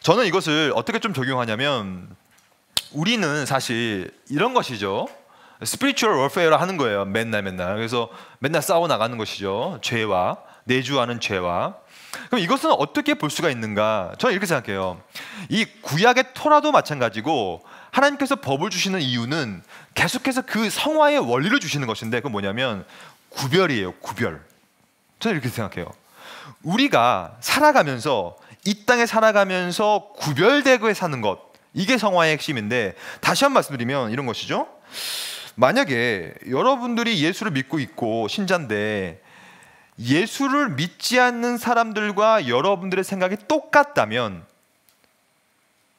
저는 이것을 어떻게 좀 적용하냐면 우리는 사실 이런 것이죠. 스피리추얼 월페어를 하는 거예요. 맨날. 그래서 맨날 싸워 나가는 것이죠. 죄와, 내주하는 죄와. 그럼 이것은 어떻게 볼 수가 있는가? 저는 이렇게 생각해요. 이 구약의 토라도 마찬가지고 하나님께서 법을 주시는 이유는 계속해서 그 성화의 원리를 주시는 것인데 그건 뭐냐면 구별이에요. 구별. 저는 이렇게 생각해요. 우리가 살아가면서 이 땅에 살아가면서 구별되고 사는 것, 이게 성화의 핵심인데 다시 한 번 말씀드리면 이런 것이죠. 만약에 여러분들이 예수를 믿고 있고 신자인데 예수를 믿지 않는 사람들과 여러분들의 생각이 똑같다면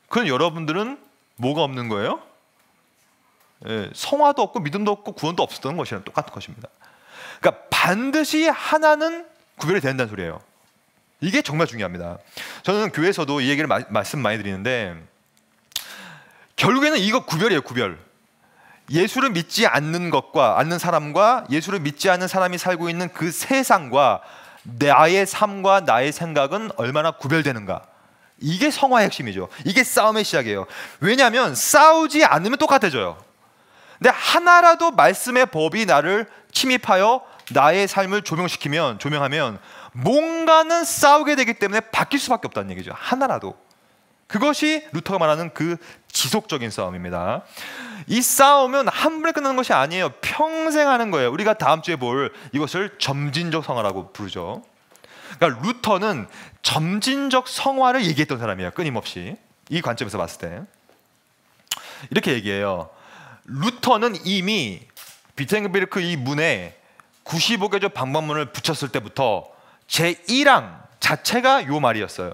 그건 여러분들은 뭐가 없는 거예요? 성화도 없고 믿음도 없고 구원도 없었던 것이랑 똑같은 것입니다. 그러니까 반드시 하나는 구별이 된다는 소리예요. 이게 정말 중요합니다. 저는 교회에서도 이 얘기를 말씀 많이 드리는데 결국에는 이거 구별이에요. 구별. 예수를 믿지 않는 것과 않는 사람과 예수를 믿지 않는 사람이 살고 있는 그 세상과 나의 삶과 나의 생각은 얼마나 구별되는가. 이게 성화의 핵심이죠. 이게 싸움의 시작이에요. 왜냐하면 싸우지 않으면 똑같아져요. 근데 하나라도 말씀의 법이 나를 침입하여 나의 삶을 조명하면 뭔가는 싸우게 되기 때문에 바뀔 수밖에 없다는 얘기죠. 하나라도. 그것이 루터가 말하는 그 지속적인 싸움입니다. 이 싸움은 한 번에 끝나는 것이 아니에요. 평생 하는 거예요. 우리가 다음 주에 볼 이것을 점진적 성화라고 부르죠. 그러니까 루터는 점진적 성화를 얘기했던 사람이에요. 끊임없이. 이 관점에서 봤을 때 이렇게 얘기해요. 루터는 이미 비텐베르크 이 문에 95개조 방법문을 붙였을 때부터 제1항 자체가 요 말이었어요.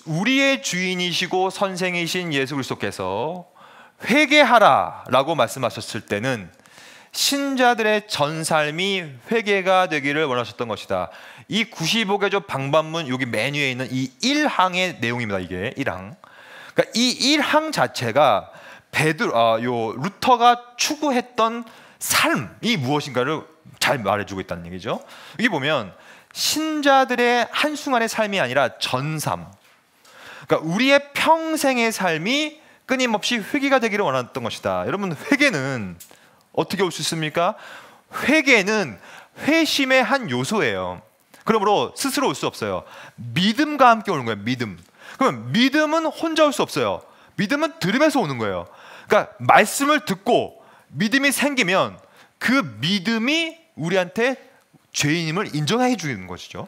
우리의 주인이시고 선생이신 예수 그리스도께서 회개하라라고 말씀하셨을 때는 신자들의 전 삶이 회개가 되기를 원하셨던 것이다. 이 95개조 방반문 여기 메뉴에 있는 이 1항의 내용입니다. 이게 1항. 그러니까 이 1항 자체가 루터가 추구했던 삶이 무엇인가를 잘 말해주고 있다는 얘기죠. 여기 보면 신자들의 한순간의 삶이 아니라 전삶, 그러니까 우리의 평생의 삶이 끊임없이 회개가 되기를 원했던 것이다. 여러분, 회개는 어떻게 올 수 있습니까? 회개는 회심의 한 요소예요. 그러므로 스스로 올 수 없어요. 믿음과 함께 오는 거예요. 믿음. 그러면 믿음은 혼자 올 수 없어요. 믿음은 들음에서 오는 거예요. 그러니까 말씀을 듣고 믿음이 생기면 그 믿음이 우리한테 죄인임을 인정해 주는 것이죠.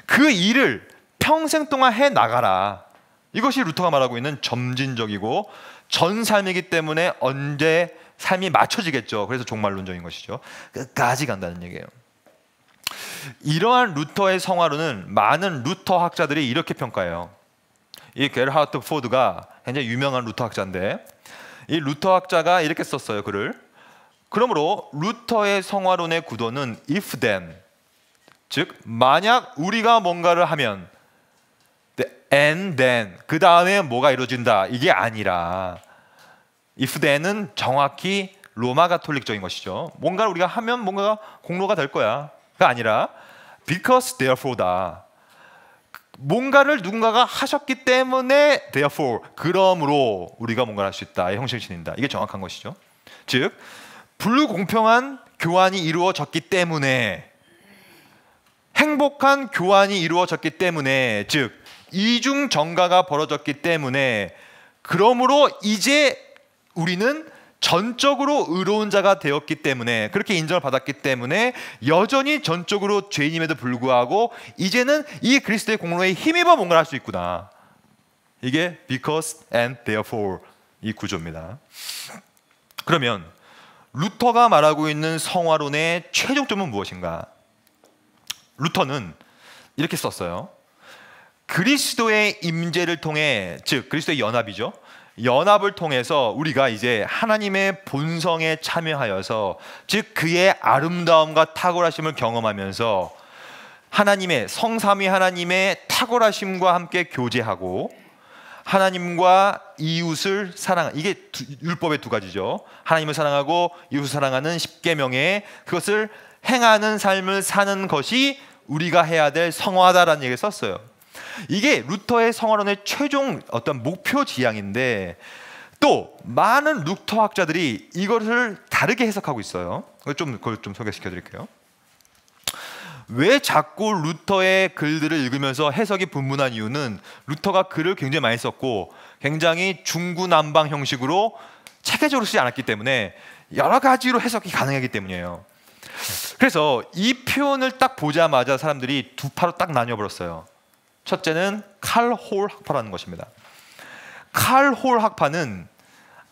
그 일을 평생 동안 해 나가라. 이것이 루터가 말하고 있는 점진적이고 전 삶이기 때문에 언제 삶이 맞춰지겠죠. 그래서 종말론적인 것이죠. 끝까지 간다는 얘기예요. 이러한 루터의 성화론은 많은 루터 학자들이 이렇게 평가해요. 이 게르하르트 포드가 굉장히 유명한 루터 학자인데, 이 루터 학자가 이렇게 썼어요, 글을. 그러므로 루터의 성화론의 구도는 if then, 즉 만약 우리가 뭔가를 하면 and then, 그 다음에 뭐가 이루어진다, 이게 아니라 if then은 정확히 로마 가톨릭적인 것이죠. 뭔가를 우리가 하면 뭔가가 공로가 될 거야 가 아니라 because therefore다. 뭔가를 누군가가 하셨기 때문에 therefore, 그러므로 우리가 뭔가를 할 수 있다. 의 형식을 지닌다. 이게 정확한 것이죠. 즉 불공평한 교환이 이루어졌기 때문에, 행복한 교환이 이루어졌기 때문에, 즉 이중 정가가 벌어졌기 때문에, 그러므로 이제 우리는 전적으로 의로운 자가 되었기 때문에, 그렇게 인정을 받았기 때문에 여전히 전적으로 죄인임에도 불구하고 이제는 이 그리스도의 공로에 힘입어 뭔가를 할 수 있구나. 이게 because and therefore 이 구조입니다. 그러면 루터가 말하고 있는 성화론의 최종점은 무엇인가? 루터는 이렇게 썼어요. 그리스도의 임재를 통해, 즉 그리스도의 연합이죠. 연합을 통해서 우리가 이제 하나님의 본성에 참여하여서, 즉 그의 아름다움과 탁월하심을 경험하면서 하나님의 성삼위 하나님의 탁월하심과 함께 교제하고 하나님과 이웃을 사랑, 이게 율법의 두 가지죠. 하나님을 사랑하고 이웃을 사랑하는 10계명에 그것을 행하는 삶을 사는 것이 우리가 해야 될 성화다라는 얘기를 썼어요. 이게 루터의 성화론의 최종 어떤 목표 지향인데, 또 많은 루터 학자들이 이것을 다르게 해석하고 있어요. 그걸 좀 소개시켜 드릴게요. 왜 자꾸 루터의 글들을 읽으면서 해석이 분분한 이유는, 루터가 글을 굉장히 많이 썼고 굉장히 중구난방 형식으로 체계적으로 쓰지 않았기 때문에 여러 가지로 해석이 가능하기 때문이에요. 그래서 이 표현을 딱 보자마자 사람들이 두 파로 딱 나뉘어버렸어요. 첫째는 칼 홀 학파라는 것입니다. 칼 홀 학파는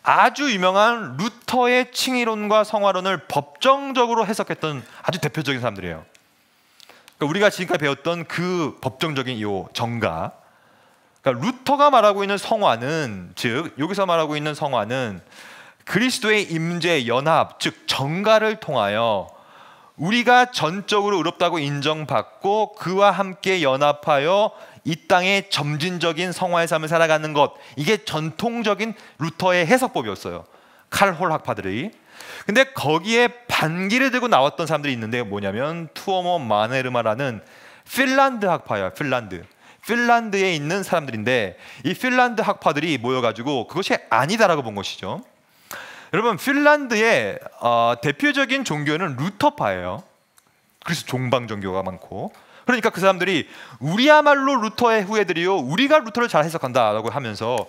아주 유명한 루터의 칭의론과 성화론을 법정적으로 해석했던 아주 대표적인 사람들이에요. 그러니까 우리가 지금까지 배웠던 그 법정적인 이 정가, 그러니까 루터가 말하고 있는 성화는, 즉 여기서 말하고 있는 성화는 그리스도의 임재, 연합, 즉 정가를 통하여 우리가 전적으로 의롭다고 인정받고 그와 함께 연합하여 이 땅의 점진적인 성화의 삶을 살아가는 것, 이게 전통적인 루터의 해석법이었어요. 칼 홀 학파들이. 근데 거기에 반기를 들고 나왔던 사람들이 있는데 뭐냐면 투어모 마네르마라는 핀란드 학파예요. 핀란드에 있는 사람들인데, 이 핀란드 학파들이 모여가지고 그것이 아니다라고 본 것이죠. 여러분, 핀란드의 대표적인 종교는 루터파예요. 그래서 종방 종교가 많고, 그러니까 그 사람들이 우리야말로 루터의 후예들이요, 우리가 루터를 잘 해석한다라고 하면서,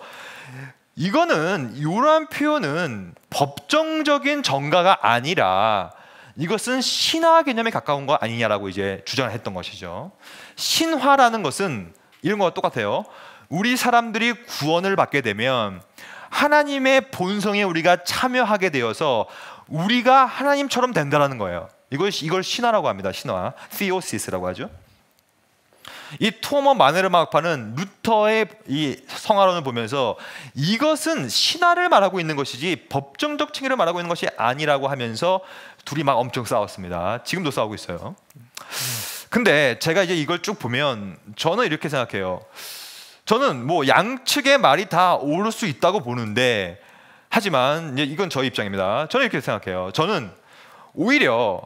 이거는, 이러한 표현은 법정적인 정가가 아니라 이것은 신화 개념에 가까운 거 아니냐라고 이제 주장을 했던 것이죠. 신화라는 것은 이런 거와 똑같아요. 우리 사람들이 구원을 받게 되면 하나님의 본성에 우리가 참여하게 되어서 우리가 하나님처럼 된다는 거예요. 이걸 신화라고 합니다. 신화, theosis라고 하죠. 이 토머 마네르마학파는 루터의 이 성화론을 보면서 이것은 신화를 말하고 있는 것이지 법정적 칭의를 말하고 있는 것이 아니라고 하면서 둘이 막 엄청 싸웠습니다. 지금도 싸우고 있어요. 근데 제가 이제 이걸 쭉 보면 저는 이렇게 생각해요. 저는 뭐 양측의 말이 다 옳을 수 있다고 보는데, 하지만 이건 저의 입장입니다. 저는 이렇게 생각해요. 저는 오히려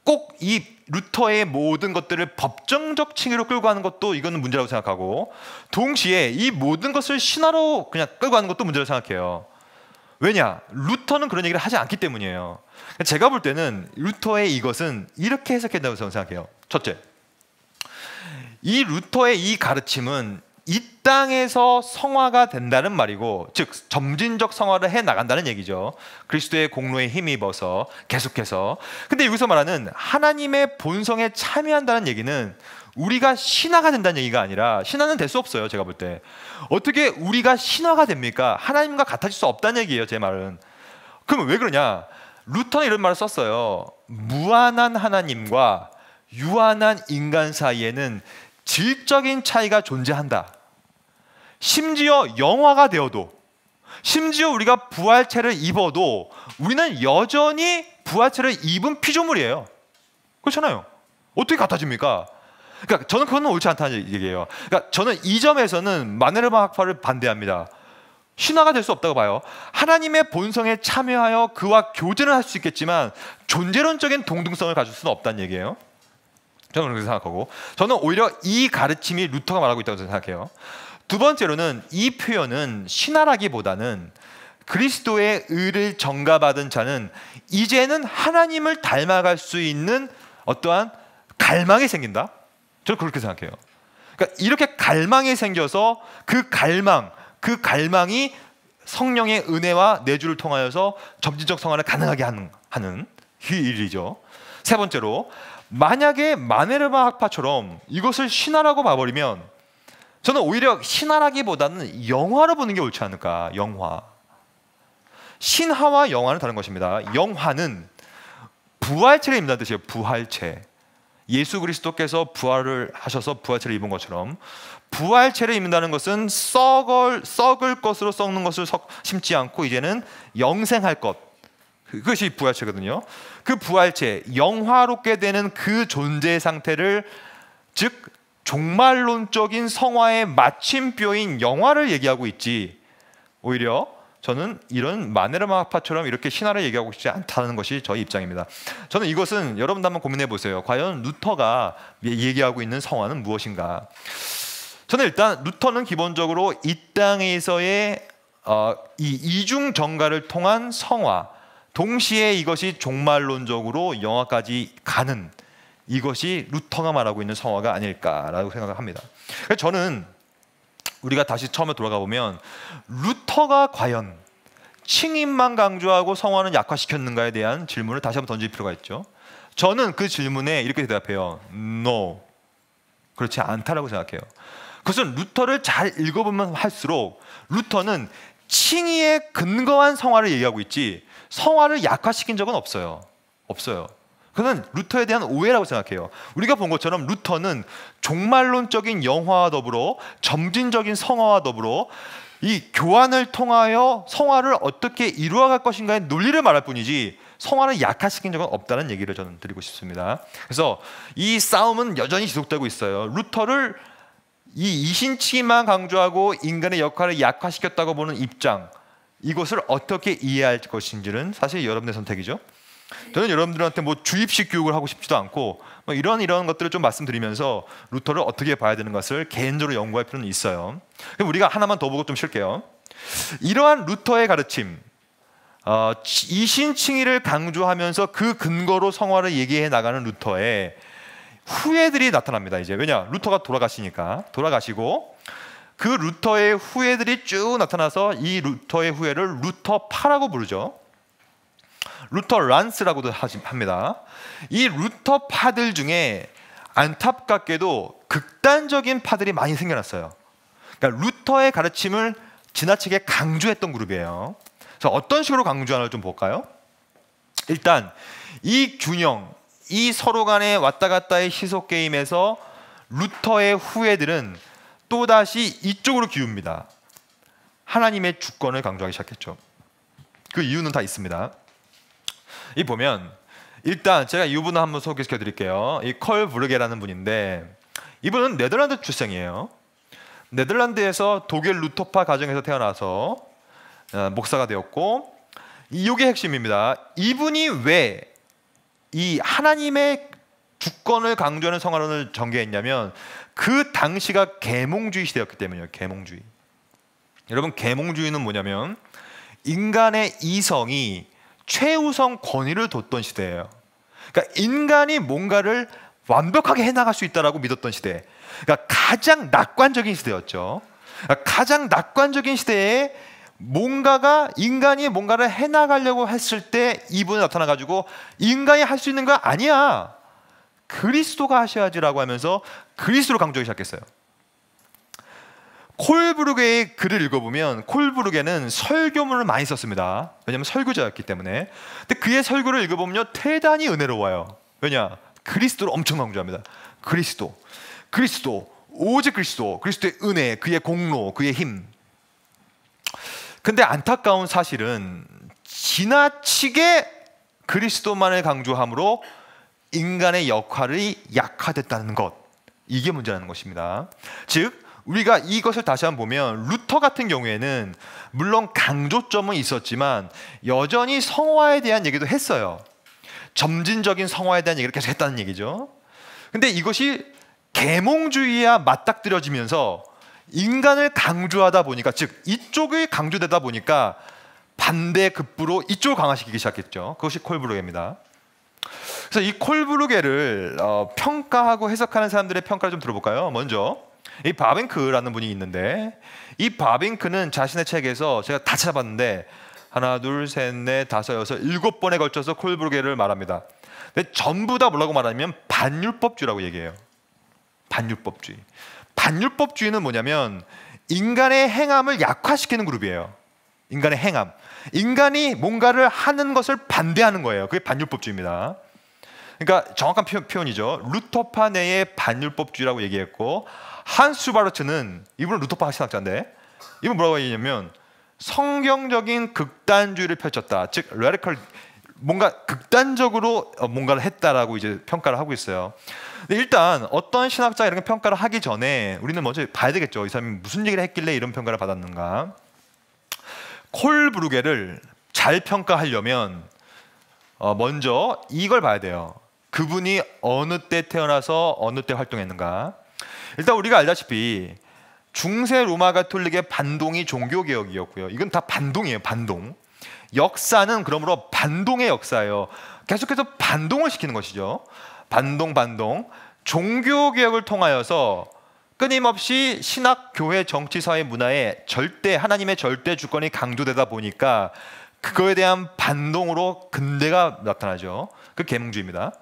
꼭 이 루터의 모든 것들을 법정적 칭의로 끌고 가는 것도 이거는 문제라고 생각하고, 동시에 이 모든 것을 신화로 그냥 끌고 가는 것도 문제라고 생각해요. 왜냐? 루터는 그런 얘기를 하지 않기 때문이에요. 제가 볼 때는 루터의 이것은 이렇게 해석했다고 저는 생각해요. 첫째, 이 루터의 이 가르침은 이 땅에서 성화가 된다는 말이고, 즉 점진적 성화를 해 나간다는 얘기죠. 그리스도의 공로에 힘입어서 계속해서. 근데 여기서 말하는 하나님의 본성에 참여한다는 얘기는 우리가 신화가 된다는 얘기가 아니라, 신화는 될 수 없어요. 제가 볼 때 어떻게 우리가 신화가 됩니까? 하나님과 같아질 수 없다는 얘기예요, 제 말은. 그러면 왜 그러냐? 루터는 이런 말을 썼어요. 무한한 하나님과 유한한 인간 사이에는 질적인 차이가 존재한다. 심지어 영화가 되어도, 심지어 우리가 부활체를 입어도 우리는 여전히 부활체를 입은 피조물이에요. 그렇잖아요. 어떻게 같아집니까? 그러니까 저는 그건 옳지 않다는 얘기예요. 그러니까 저는 이 점에서는 마네르마학파를 반대합니다. 신화가 될 수 없다고 봐요. 하나님의 본성에 참여하여 그와 교제는 할 수 있겠지만 존재론적인 동등성을 가질 수는 없다는 얘기예요. 저는 그렇게 생각하고, 저는 오히려 이 가르침이 루터가 말하고 있다고 생각해요. 두 번째로는 이 표현은 신화라기보다는 그리스도의 의를 전가받은 자는 이제는 하나님을 닮아갈 수 있는 어떠한 갈망이 생긴다. 저는 그렇게 생각해요. 그러니까 이렇게 갈망이 생겨서 그 갈망이 성령의 은혜와 내주를 통하여서 점진적 성화를 가능하게 하는 일이죠. 세 번째로, 만약에 마네르마학파처럼 이것을 신화라고 봐버리면 저는 오히려 신화라기보다는 영화로 보는 게 옳지 않을까. 영화. 신화와 영화는 다른 것입니다. 영화는 부활체를 입는다는 뜻이에요. 부활체. 예수 그리스도께서 부활을 하셔서 부활체를 입은 것처럼, 부활체를 입는다는 것은 썩을 것으로 썩는 것을 심지 않고 이제는 영생할 것, 그것이 부활체거든요. 그 부활체, 영화롭게 되는 그 존재 상태를, 즉 종말론적인 성화의 마침표인 영화를 얘기하고 있지, 오히려 저는 이런 마네르마학파처럼 이렇게 신화를 얘기하고 싶지 않다는 것이 저의 입장입니다. 저는 이것은 여러분도 한번 고민해 보세요. 과연 루터가 얘기하고 있는 성화는 무엇인가? 저는 일단 루터는 기본적으로 이 땅에서의 이 이중 정가를 통한 성화, 동시에 이것이 종말론적으로 영화까지 가는, 이것이 루터가 말하고 있는 성화가 아닐까라고 생각합니다. 그래서 저는 우리가 다시 처음에 돌아가 보면 루터가 과연 칭의만 강조하고 성화는 약화시켰는가에 대한 질문을 다시 한번 던질 필요가 있죠. 저는 그 질문에 이렇게 대답해요. No, 그렇지 않다라고 생각해요. 그것은 루터를 잘 읽어보면 할수록 루터는 칭의에 근거한 성화를 얘기하고 있지 성화를 약화시킨 적은 없어요. 그건 루터에 대한 오해라고 생각해요. 우리가 본 것처럼 루터는 종말론적인 영화와 더불어 점진적인 성화와 더불어 이 교환을 통하여 성화를 어떻게 이루어갈 것인가의 논리를 말할 뿐이지 성화를 약화시킨 적은 없다는 얘기를 저는 드리고 싶습니다. 그래서 이 싸움은 여전히 지속되고 있어요. 루터를 이 이신칭의만 강조하고 인간의 역할을 약화시켰다고 보는 입장, 이것을 어떻게 이해할 것인지는 사실 여러분의 선택이죠. 저는 여러분들한테 뭐 주입식 교육을 하고 싶지도 않고 뭐 이런 것들을 좀 말씀드리면서 루터를 어떻게 봐야 되는 것을 개인적으로 연구할 필요는 있어요. 그럼 우리가 하나만 더 보고 좀 쉴게요. 이러한 루터의 가르침, 이신칭의를 강조하면서 그 근거로 성화를 얘기해 나가는 루터의 후예들이 나타납니다. 이제 왜냐, 루터가 돌아가시고 그 루터의 후예들이 쭉 나타나서 이 루터의 후예를 루터파라고 부르죠. 루터 란스라고도 합니다. 이 루터파들 중에 안타깝게도 극단적인 파들이 많이 생겨났어요. 그러니까 루터의 가르침을 지나치게 강조했던 그룹이에요. 그래서 어떤 식으로 강조하나 좀 볼까요? 일단 이 균형, 이 서로 간의 왔다 갔다의 희속 게임에서 루터의 후예들은 또다시 이쪽으로 기웁니다. 하나님의 주권을 강조하기 시작했죠. 그 이유는 다 있습니다. 이 보면 일단 제가 이분을 한번 소개시켜 드릴게요. 이 컬 브루게라는 분인데 이분은 네덜란드 출생이에요. 네덜란드에서 독일 루터파 가정에서 태어나서 목사가 되었고, 이게 핵심입니다. 이분이 왜 이 하나님의 주권을 강조하는 성화론을 전개했냐면 그 당시가 계몽주의 시대였기 때문이에요. 계몽주의. 여러분, 계몽주의는 뭐냐면 인간의 이성이 최우선 권위를 뒀던 시대예요. 그러니까 인간이 뭔가를 완벽하게 해나갈 수 있다라고 믿었던 시대. 그러니까 가장 낙관적인 시대였죠. 그러니까 가장 낙관적인 시대에 인간이 뭔가를 해나가려고 했을 때 이분이 나타나가지고 인간이 할 수 있는 거 아니야, 그리스도가 하셔야지라고 하면서 그리스도를 강조하기 시작했어요. 콜브루게의 글을 읽어보면 콜브루게는 설교문을 많이 썼습니다. 왜냐하면 설교자였기 때문에. 근데 그의 설교를 읽어보면 대단히 은혜로워요. 왜냐? 그리스도를 엄청 강조합니다. 그리스도, 오직 그리스도, 그리스도의 은혜, 그의 공로, 그의 힘. 근데 안타까운 사실은 지나치게 그리스도만을 강조함으로 인간의 역할이 약화됐다는 것, 이게 문제라는 것입니다. 즉 우리가 이것을 다시 한번 보면 루터 같은 경우에는 물론 강조점은 있었지만 여전히 성화에 대한 얘기도 했어요. 점진적인 성화에 대한 얘기를 계속 했다는 얘기죠. 근데 이것이 계몽주의와 맞닥뜨려지면서 인간을 강조하다 보니까, 즉 이쪽이 강조되다 보니까 반대급부로 이쪽을 강화시키기 시작했죠. 그것이 콜브루게입니다. 그래서 이 콜브루게를 평가하고 해석하는 사람들의 평가를 좀 들어볼까요? 먼저 이 바빙크라는 분이 있는데, 이 바빙크는 자신의 책에서 제가 다 찾아봤는데 하나, 둘, 셋, 넷, 다섯, 여섯, 7번에 걸쳐서 콜브루게를 말합니다. 근데 전부 다 뭐라고 말하냐면 반율법주의라고 얘기해요. 반율법주의. 반율법주의는 뭐냐면 인간의 행함을 약화시키는 그룹이에요. 인간의 행함, 인간이 뭔가를 하는 것을 반대하는 거예요. 그게 반율법주의입니다. 그러니까 정확한 표현이죠. 루터파 내의 반율법주의라고 얘기했고, 한스 바르트는, 이분은 루터파 신학자인데 이분 뭐라고 얘기냐면 성경적인 극단주의를 펼쳤다. 즉 레디컬, 뭔가 극단적으로 뭔가를 했다라고 이제 평가를 하고 있어요. 근데 일단 어떤 신학자가 이런 평가를 하기 전에 우리는 먼저 봐야 되겠죠. 이 사람이 무슨 얘기를 했길래 이런 평가를 받았는가. 콜브루게를 잘 평가하려면 먼저 이걸 봐야 돼요. 그분이 어느 때 태어나서 어느 때 활동했는가. 일단 우리가 알다시피 중세 로마 가톨릭의 반동이 종교개혁이었고요. 이건 다 반동이에요. 반동. 역사는 그러므로 반동의 역사예요. 계속해서 반동을 시키는 것이죠. 반동. 종교개혁을 통하여서 끊임없이 신학, 교회, 정치, 사회, 문화에 하나님의 절대 주권이 강조되다 보니까 그거에 대한 반동으로 근대가 나타나죠. 그 계몽주의입니다.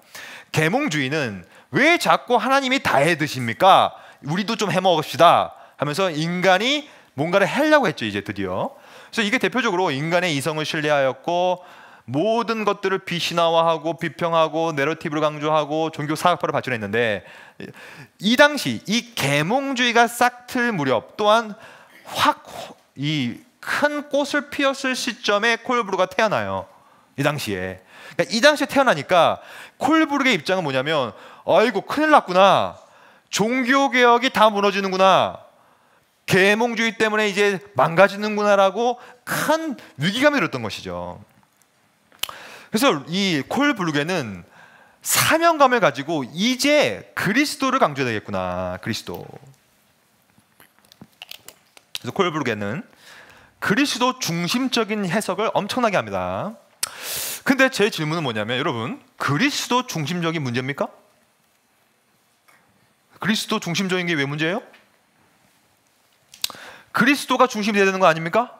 계몽주의는 왜 자꾸 하나님이 다 해드십니까? 우리도 좀 해먹읍시다 하면서 인간이 뭔가를 하려고 했죠. 이제 드디어. 그래서 이게 대표적으로 인간의 이성을 신뢰하였고, 모든 것들을 비신화화하고 비평하고 내러티브를 강조하고 종교 사학파로 발전했는데, 이 당시 이 계몽주의가 싹 틀 무렵 또한 확 이 큰 꽃을 피웠을 시점에 콜브루가 태어나요. 이 당시에. 그러니까 이 당시에 태어나니까 콜브루의 입장은 뭐냐면, 아이고 큰일 났구나, 종교개혁이 다 무너지는구나, 계몽주의 때문에 이제 망가지는구나라고 큰 위기감이 들었던 것이죠. 그래서 이 콜브루게는 사명감을 가지고 이제 그리스도를 강조해야 되겠구나. 그리스도. 그래서 콜브루게는 그리스도 중심적인 해석을 엄청나게 합니다. 근데 제 질문은 뭐냐면, 여러분, 그리스도 중심적인 문제입니까? 그리스도 중심적인 게 왜 문제예요? 그리스도가 중심이 돼야 되는 거 아닙니까?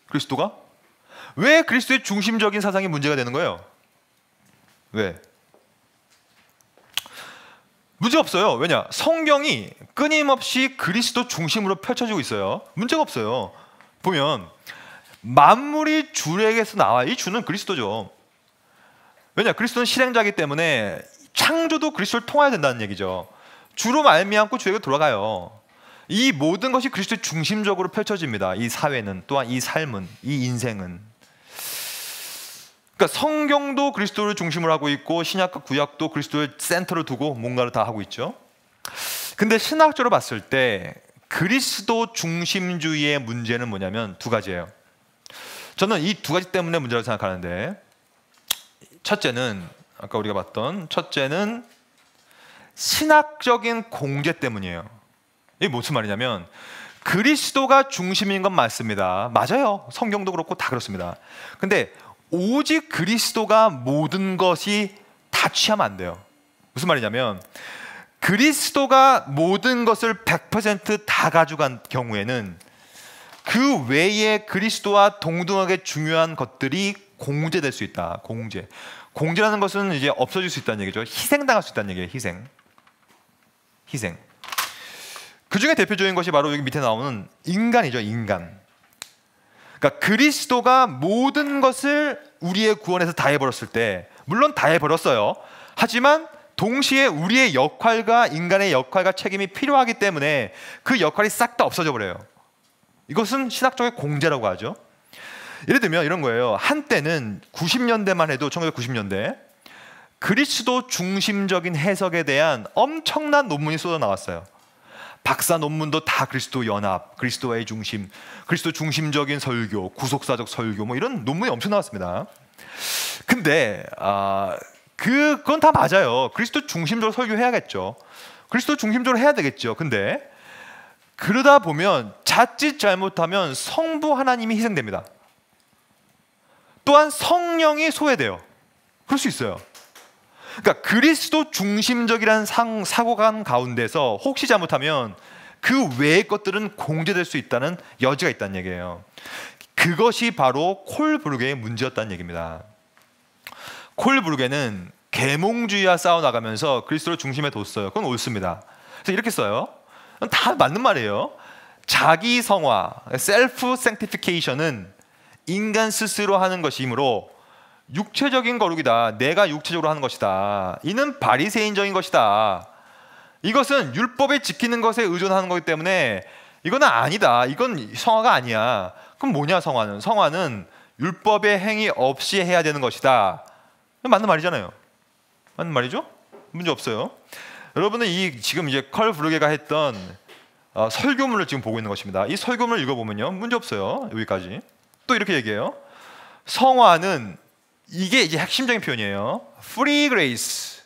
그리스도가? 왜 그리스도의 중심적인 사상이 문제가 되는 거예요? 왜? 문제 없어요. 왜냐? 성경이 끊임없이 그리스도 중심으로 펼쳐지고 있어요. 문제가 없어요. 보면 만물이 주에게서 나와. 이 주는 그리스도죠. 왜냐? 그리스도는 실행자이기 때문에 창조도 그리스도를 통해야 된다는 얘기죠. 주로 말미암고 주에게 돌아가요. 이 모든 것이 그리스도의 중심적으로 펼쳐집니다. 이 사회는, 또한 이 삶은, 이 인생은. 그러니까 성경도 그리스도를 중심으로 하고 있고 신약과 구약도 그리스도를 센터로 두고 뭔가를 다 하고 있죠. 근데 신학적으로 봤을 때 그리스도 중심주의의 문제는 뭐냐면 두 가지예요. 저는 이 두 가지 때문에 문제라고 생각하는데, 첫째는 아까 우리가 봤던 첫째는 신학적인 공제 때문이에요. 이게 무슨 말이냐면 그리스도가 중심인 건 맞습니다. 맞아요. 성경도 그렇고 다 그렇습니다. 근데 오직 그리스도가 모든 것이 다 취하면 안 돼요. 무슨 말이냐면 그리스도가 모든 것을 100%다 가져간 경우에는 그 외에 그리스도와 동등하게 중요한 것들이 공제될 수 있다. 공제라는 것은 이제 없어질 수 있다는 얘기죠. 희생당할 수 있다는 얘기예요. 희생. 그 중에 대표적인 것이 바로 여기 밑에 나오는 인간이죠. 인간. 그러니까 그리스도가 모든 것을 우리의 구원에서 다 해버렸을 때, 물론 다 해버렸어요. 하지만 동시에 우리의 역할과 인간의 역할과 책임이 필요하기 때문에 그 역할이 싹 다 없어져 버려요. 이것은 신학적인 공제라고 하죠. 예를 들면 이런 거예요. 한때는 90년대만 해도 1990년대 그리스도 중심적인 해석에 대한 엄청난 논문이 쏟아 나왔어요. 박사 논문도 다 그리스도 연합, 그리스도와의 중심, 그리스도 중심적인 설교, 구속사적 설교 뭐 이런 논문이 엄청 나왔습니다. 근데 그건 다 맞아요. 그리스도 중심적으로 설교해야겠죠. 그리스도 중심적으로 해야 되겠죠. 근데 그러다 보면 자칫 잘못하면 성부 하나님이 희생됩니다. 또한 성령이 소외돼요. 그럴 수 있어요. 그러니까 그리스도 중심적이라는 사고관 가운데서 혹시 잘못하면 그 외의 것들은 공제될 수 있다는 여지가 있다는 얘기예요. 그것이 바로 콜브루게의 문제였다는 얘기입니다. 콜브루게는 계몽주의와 싸워나가면서 그리스도를 중심에 뒀어요. 그건 옳습니다. 그래서 이렇게 써요. 다 맞는 말이에요. 자기 성화, 셀프 생티피케이션은 인간 스스로 하는 것이므로 육체적인 거룩이다. 내가 육체적으로 하는 것이다. 이는 바리새인적인 것이다. 이것은 율법에 지키는 것에 의존하는 거기 때문에 이건 아니다. 이건 성화가 아니야. 그럼 뭐냐 성화는? 성화는 율법의 행위 없이 해야 되는 것이다. 맞는 말이잖아요. 맞는 말이죠? 문제 없어요. 여러분은 지금 이제 콜브루게가 했던 설교문을 지금 보고 있는 것입니다. 이 설교문을 읽어보면요, 문제 없어요. 여기까지. 또 이렇게 얘기해요. 성화는 이게 이제 핵심적인 표현이에요. Free grace.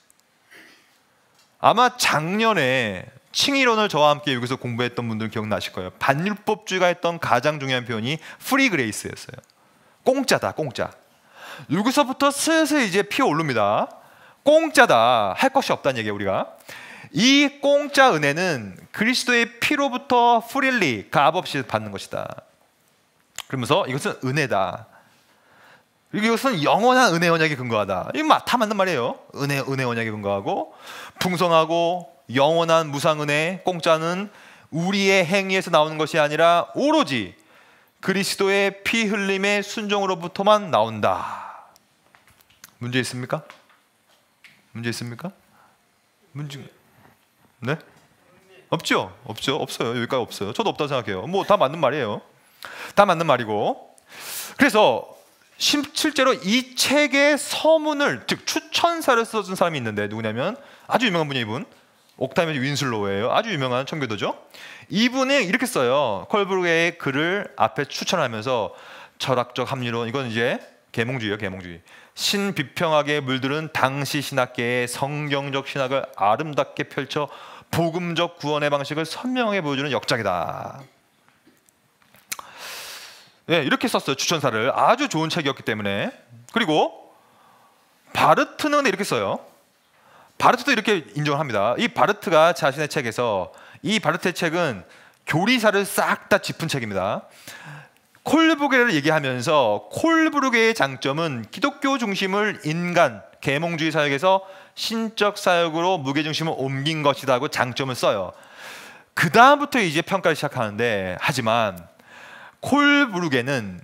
아마 작년에 칭의론을 저와 함께 여기서 공부했던 분들 기억나실 거예요. 반율법주의가 했던 가장 중요한 표현이 Free grace였어요. 공짜다, 공짜. 여기서부터 슬슬 이제 피어오릅니다. 공짜다, 할 것이 없다는 얘기예요. 우리가 이 공짜 은혜는 그리스도의 피로부터 프릴리, 값없이 받는 것이다. 그러면서 이것은 은혜다. 이것은 영원한 은혜 언약에 근거하다. 이거 다 맞는 말이에요. 은혜 언약에 근거하고 풍성하고 영원한 무상 은혜, 공짜는 우리의 행위에서 나오는 것이 아니라 오로지 그리스도의 피 흘림의 순종으로부터만 나온다. 문제 있습니까? 문제 있습니까? 문제 네? 없죠? 없어요. 여기까지 없어요. 저도 없다고 생각해요. 뭐 다 맞는 말이에요. 다 맞는 말이고, 그래서 실제로 이 책의 서문을, 즉 추천사를 써준 사람이 있는데 누구냐면 아주 유명한 분이 이분 옥타비아누스 윈슬로우예요. 아주 유명한 청교도죠. 이분이 이렇게 써요. 콜브루게의 글을 앞에 추천하면서 철학적 합리론, 이건 이제 계몽주의예요. 계몽주의. 신비평하게 물들은 당시 신학계의 성경적 신학을 아름답게 펼쳐 복음적 구원의 방식을 선명하게 보여주는 역작이다. 네, 이렇게 썼어요. 추천사를. 아주 좋은 책이었기 때문에. 그리고 바르트는 이렇게 써요. 바르트도 이렇게 인정을 합니다. 이 바르트가 자신의 책에서, 이 바르트의 책은 교리사를 싹 다 짚은 책입니다. 콜브루게를 얘기하면서 콜브루게의 장점은 기독교 중심을 인간, 계몽주의 사역에서 신적 사역으로 무게중심을 옮긴 것이라고 장점을 써요. 그 다음부터 이제 평가를 시작하는데, 하지만 콜브루게는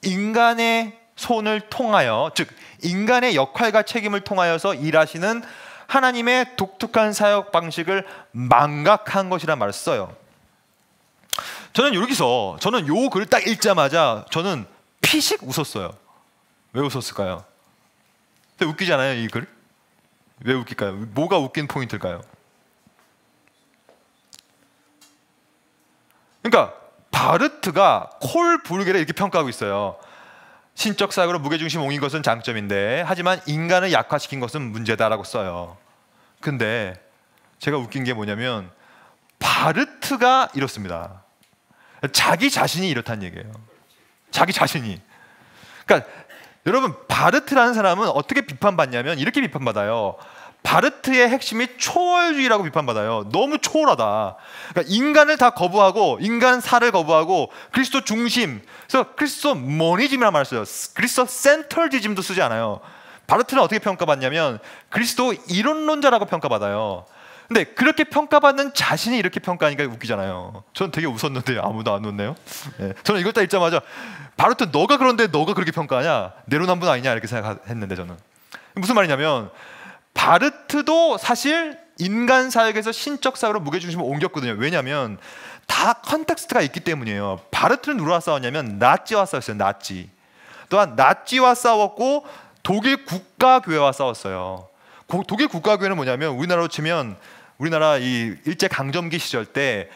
인간의 손을 통하여, 즉 인간의 역할과 책임을 통하여서 일하시는 하나님의 독특한 사역 방식을 망각한 것이란 말을 써요. 저는 여기서 저는 요 글을 딱 읽자마자 저는 피식 웃었어요. 왜 웃었을까요? 웃기지 않아요, 이 글? 왜 웃길까요? 뭐가 웃긴 포인트일까요? 그러니까 바르트가 콜브루게를 이렇게 평가하고 있어요. 신적 사역으로 무게중심 옮긴 것은 장점인데 하지만 인간을 약화시킨 것은 문제다라고 써요. 근데 제가 웃긴 게 뭐냐면 바르트가 이렇습니다. 자기 자신이 이렇다는 얘기예요. 자기 자신이. 그러니까 여러분, 바르트라는 사람은 어떻게 비판받냐면 이렇게 비판받아요. 바르트의 핵심이 초월주의라고 비판받아요. 너무 초월하다. 그러니까 인간을 다 거부하고 인간사를 거부하고 그리스도 중심, 그래서 그리스도 모니즘이라는 말을 써요. 그리스도 센터지즘도 쓰지 않아요. 바르트는 어떻게 평가받냐면 그리스도 이론론자라고 평가받아요. 근데 그렇게 평가받는 자신이 이렇게 평가하니까 웃기잖아요. 저는 되게 웃었는데 아무도 안 웃네요. 네. 저는 이걸 딱 읽자마자 바르트 너가 그런데 너가 그렇게 평가하냐? 내로남불 아니냐? 이렇게 생각했는데 저는 무슨 말이냐면 바르트도 사실 인간 사역에서 신적 사역으로 무게중심을 옮겼거든요. 왜냐하면 다 컨텍스트가 있기 때문이에요. 바르트는 누구와 싸웠냐면 나치와 싸웠어요. 나치. 또한 나치와 싸웠고 독일 국가교회와 싸웠어요. 독일 국가교회는 뭐냐면 우리나라로 치면 우리나라 이 일제 강점기 시절 때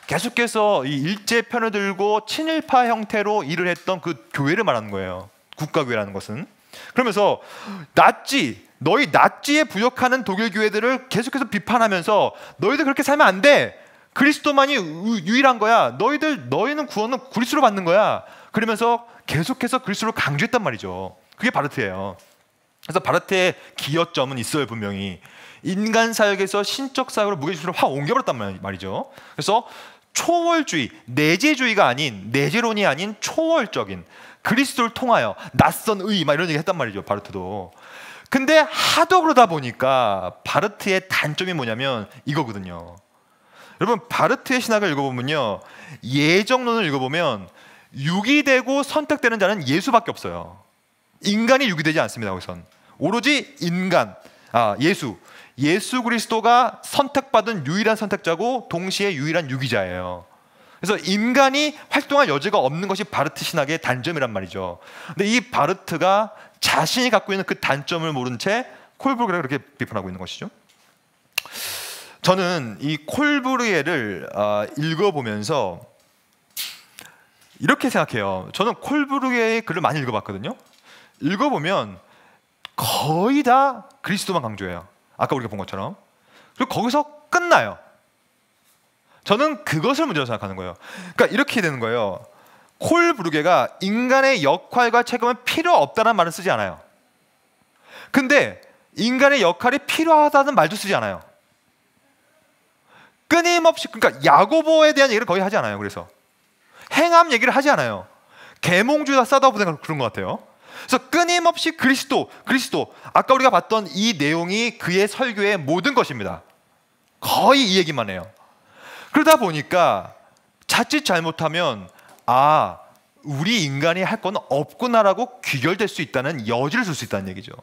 계속해서 이 일제 편을 들고 친일파 형태로 일을 했던 그 교회를 말하는 거예요. 국가교회라는 것은. 그러면서 너희 나치에 부역하는 독일 교회들을 계속해서 비판하면서 너희들 그렇게 살면 안 돼. 그리스도만이 유일한 거야. 너희는 구원은 그리스도로 받는 거야. 그러면서 계속해서 그리스도를 강조했단 말이죠. 그게 바르트예요. 그래서 바르트의 기여점은 있어요, 분명히. 인간 사역에서 신적 사역으로 무게중심을 확 옮겨버렸단 말이죠. 그래서 초월주의, 내재주의가 아닌, 내재론이 아닌 초월적인 그리스도를 통하여 낯선 의 막 이런 얘기 했단 말이죠, 바르트도. 근데 하도 그러다 보니까 바르트의 단점이 뭐냐면 이거거든요. 여러분, 바르트의 신학을 읽어보면요, 예정론을 읽어보면 유기되고 선택되는 자는 예수밖에 없어요. 인간이 유기되지 않습니다. 거기선 오로지 인간, 예수 그리스도가 선택받은 유일한 선택자고 동시에 유일한 유기자예요. 그래서 인간이 활동할 여지가 없는 것이 바르트 신학의 단점이란 말이죠. 근데 이 바르트가 자신이 갖고 있는 그 단점을 모른 채 콜브루게를 그렇게 비판하고 있는 것이죠. 저는 이 콜브루게를 읽어보면서 이렇게 생각해요. 저는 콜브루게의 글을 많이 읽어봤거든요. 읽어보면 거의 다 그리스도만 강조해요. 아까 우리가 본 것처럼. 그리고 거기서 끝나요. 저는 그것을 문제로 생각하는 거예요. 그러니까 이렇게 되는 거예요. 콜브루게가 인간의 역할과 책임은 필요 없다는 말을 쓰지 않아요. 근데 인간의 역할이 필요하다는 말도 쓰지 않아요. 끊임없이, 그러니까 야고보에 대한 얘기를 거의 하지 않아요. 그래서 행함 얘기를 하지 않아요. 계몽주의가 싸다 보니까 그런 것 같아요. 그래서 끊임없이 그리스도, 아까 우리가 봤던 이 내용이 그의 설교의 모든 것입니다. 거의 이 얘기만 해요. 그러다 보니까 자칫 잘못하면 우리 인간이 할 건 없구나라고 귀결될 수 있다는 여지를 줄 수 있다는 얘기죠.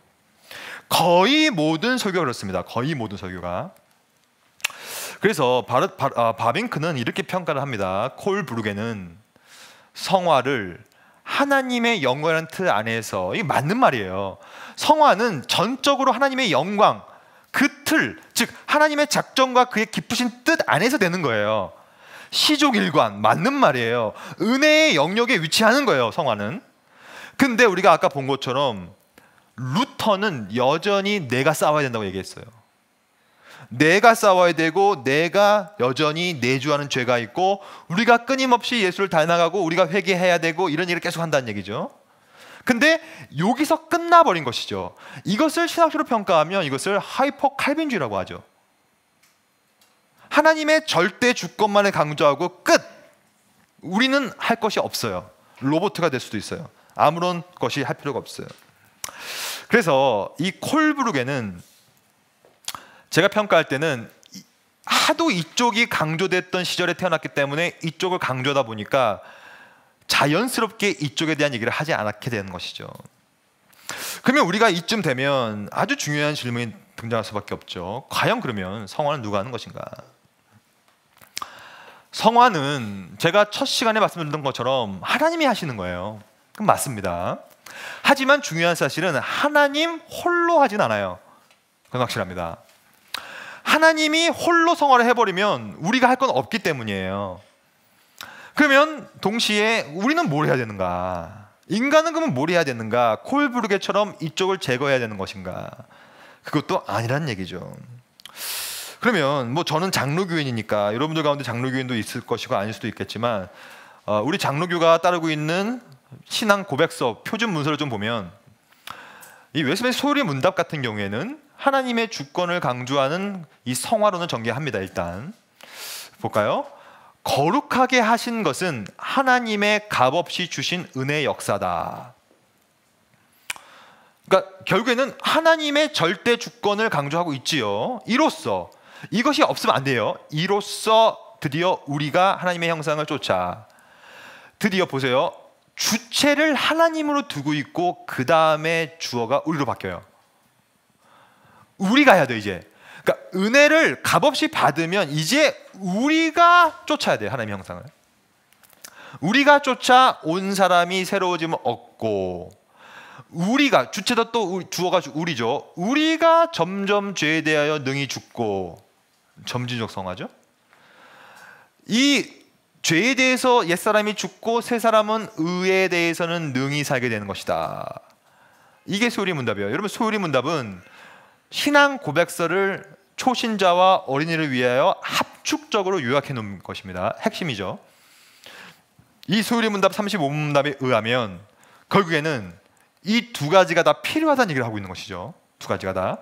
거의 모든 설교가 그렇습니다. 거의 모든 설교가. 그래서 바빙크는 이렇게 평가를 합니다. 콜브루게는 성화를 하나님의 영광이라는 틀 안에서, 이게 맞는 말이에요. 성화는 전적으로 하나님의 영광, 그 틀, 즉 하나님의 작정과 그의 깊으신 뜻 안에서 되는 거예요. 시족일관, 맞는 말이에요. 은혜의 영역에 위치하는 거예요, 성화는. 근데 우리가 아까 본 것처럼 루터는 여전히 내가 싸워야 된다고 얘기했어요. 내가 싸워야 되고 내가 여전히 내주하는 죄가 있고 우리가 끊임없이 예수를 닮아가고 우리가 회개해야 되고 이런 일을 계속 한다는 얘기죠. 근데 여기서 끝나버린 것이죠. 이것을 신학적으로 평가하면 이것을 하이퍼 칼빈주의라고 하죠. 하나님의 절대 주권만을 강조하고 끝! 우리는 할 것이 없어요. 로보트가 될 수도 있어요. 아무런 것이 할 필요가 없어요. 그래서 이 콜브루게는 제가 평가할 때는 하도 이쪽이 강조됐던 시절에 태어났기 때문에 이쪽을 강조하다 보니까 자연스럽게 이쪽에 대한 얘기를 하지 않게 되는 것이죠. 그러면 우리가 이쯤 되면 아주 중요한 질문이 등장할 수밖에 없죠. 과연 그러면 성화는 누가 하는 것인가? 성화는 제가 첫 시간에 말씀드렸던 것처럼 하나님이 하시는 거예요. 그럼 맞습니다. 하지만 중요한 사실은 하나님 홀로 하진 않아요. 그건 확실합니다. 하나님이 홀로 성화를 해버리면 우리가 할 건 없기 때문이에요. 그러면 동시에 우리는 뭘 해야 되는가? 인간은 그러면 뭘 해야 되는가? 콜부르게처럼 이쪽을 제거해야 되는 것인가? 그것도 아니란 얘기죠. 그러면 뭐 저는 장로교인이니까 여러분들 가운데 장로교인도 있을 것이고 아닐 수도 있겠지만 우리 장로교가 따르고 있는 신앙 고백서 표준 문서를 좀 보면 이 웨스트민스터 소유리 문답 같은 경우에는 하나님의 주권을 강조하는 이 성화론을 전개합니다. 일단 볼까요? 거룩하게 하신 것은 하나님의 값없이 주신 은혜의 역사다. 그러니까 결국에는 하나님의 절대 주권을 강조하고 있지요. 이로써 이것이 없으면 안 돼요. 이로써 드디어 우리가 하나님의 형상을 쫓아 드디어 보세요. 주체를 하나님으로 두고 있고 그 다음에 주어가 우리로 바뀌어요. 우리가 해야 돼 이제. 그러니까 은혜를 값없이 받으면 이제 우리가 쫓아야 돼요. 하나님의 형상을. 우리가 쫓아 온 사람이 새로워짐을 얻고 우리가 주체도 또 주어가 우리죠. 우리가 점점 죄에 대하여 능히 죽고 점진적 성화죠. 이 죄에 대해서 옛사람이 죽고 새 사람은 의에 대해서는 능히 살게 되는 것이다. 이게 소유리 문답이에요. 여러분 소유리 문답은 신앙 고백서를 초신자와 어린이를 위하여 합축적으로 요약해 놓은 것입니다. 핵심이죠. 이 소유리 문답 35문답에 의하면 결국에는 이 두 가지가 다 필요하다는 얘기를 하고 있는 것이죠. 두 가지가 다.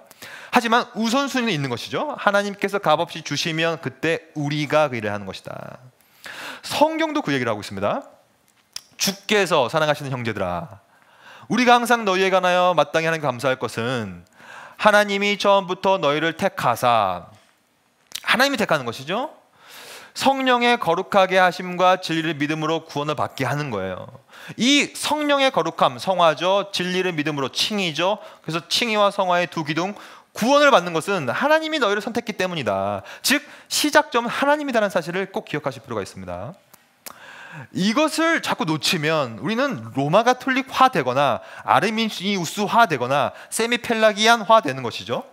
하지만 우선순위는 있는 것이죠. 하나님께서 값없이 주시면 그때 우리가 그 일을 하는 것이다. 성경도 그 얘기를 하고 있습니다. 주께서 사랑하시는 형제들아, 우리가 항상 너희에 관하여 마땅히 하나님께 감사할 것은 하나님이 처음부터 너희를 택하사, 하나님이 택하는 것이죠. 성령의 거룩하게 하심과 진리를 믿음으로 구원을 받게 하는 거예요. 이 성령의 거룩함, 성화죠. 진리를 믿음으로 칭의죠. 그래서 칭의와 성화의 두 기둥, 구원을 받는 것은 하나님이 너희를 선택했기 때문이다. 즉 시작점은 하나님이라는 사실을 꼭 기억하실 필요가 있습니다. 이것을 자꾸 놓치면 우리는 로마 가톨릭화 되거나 아르미니우스화 되거나 세미펠라기안화 되는 것이죠.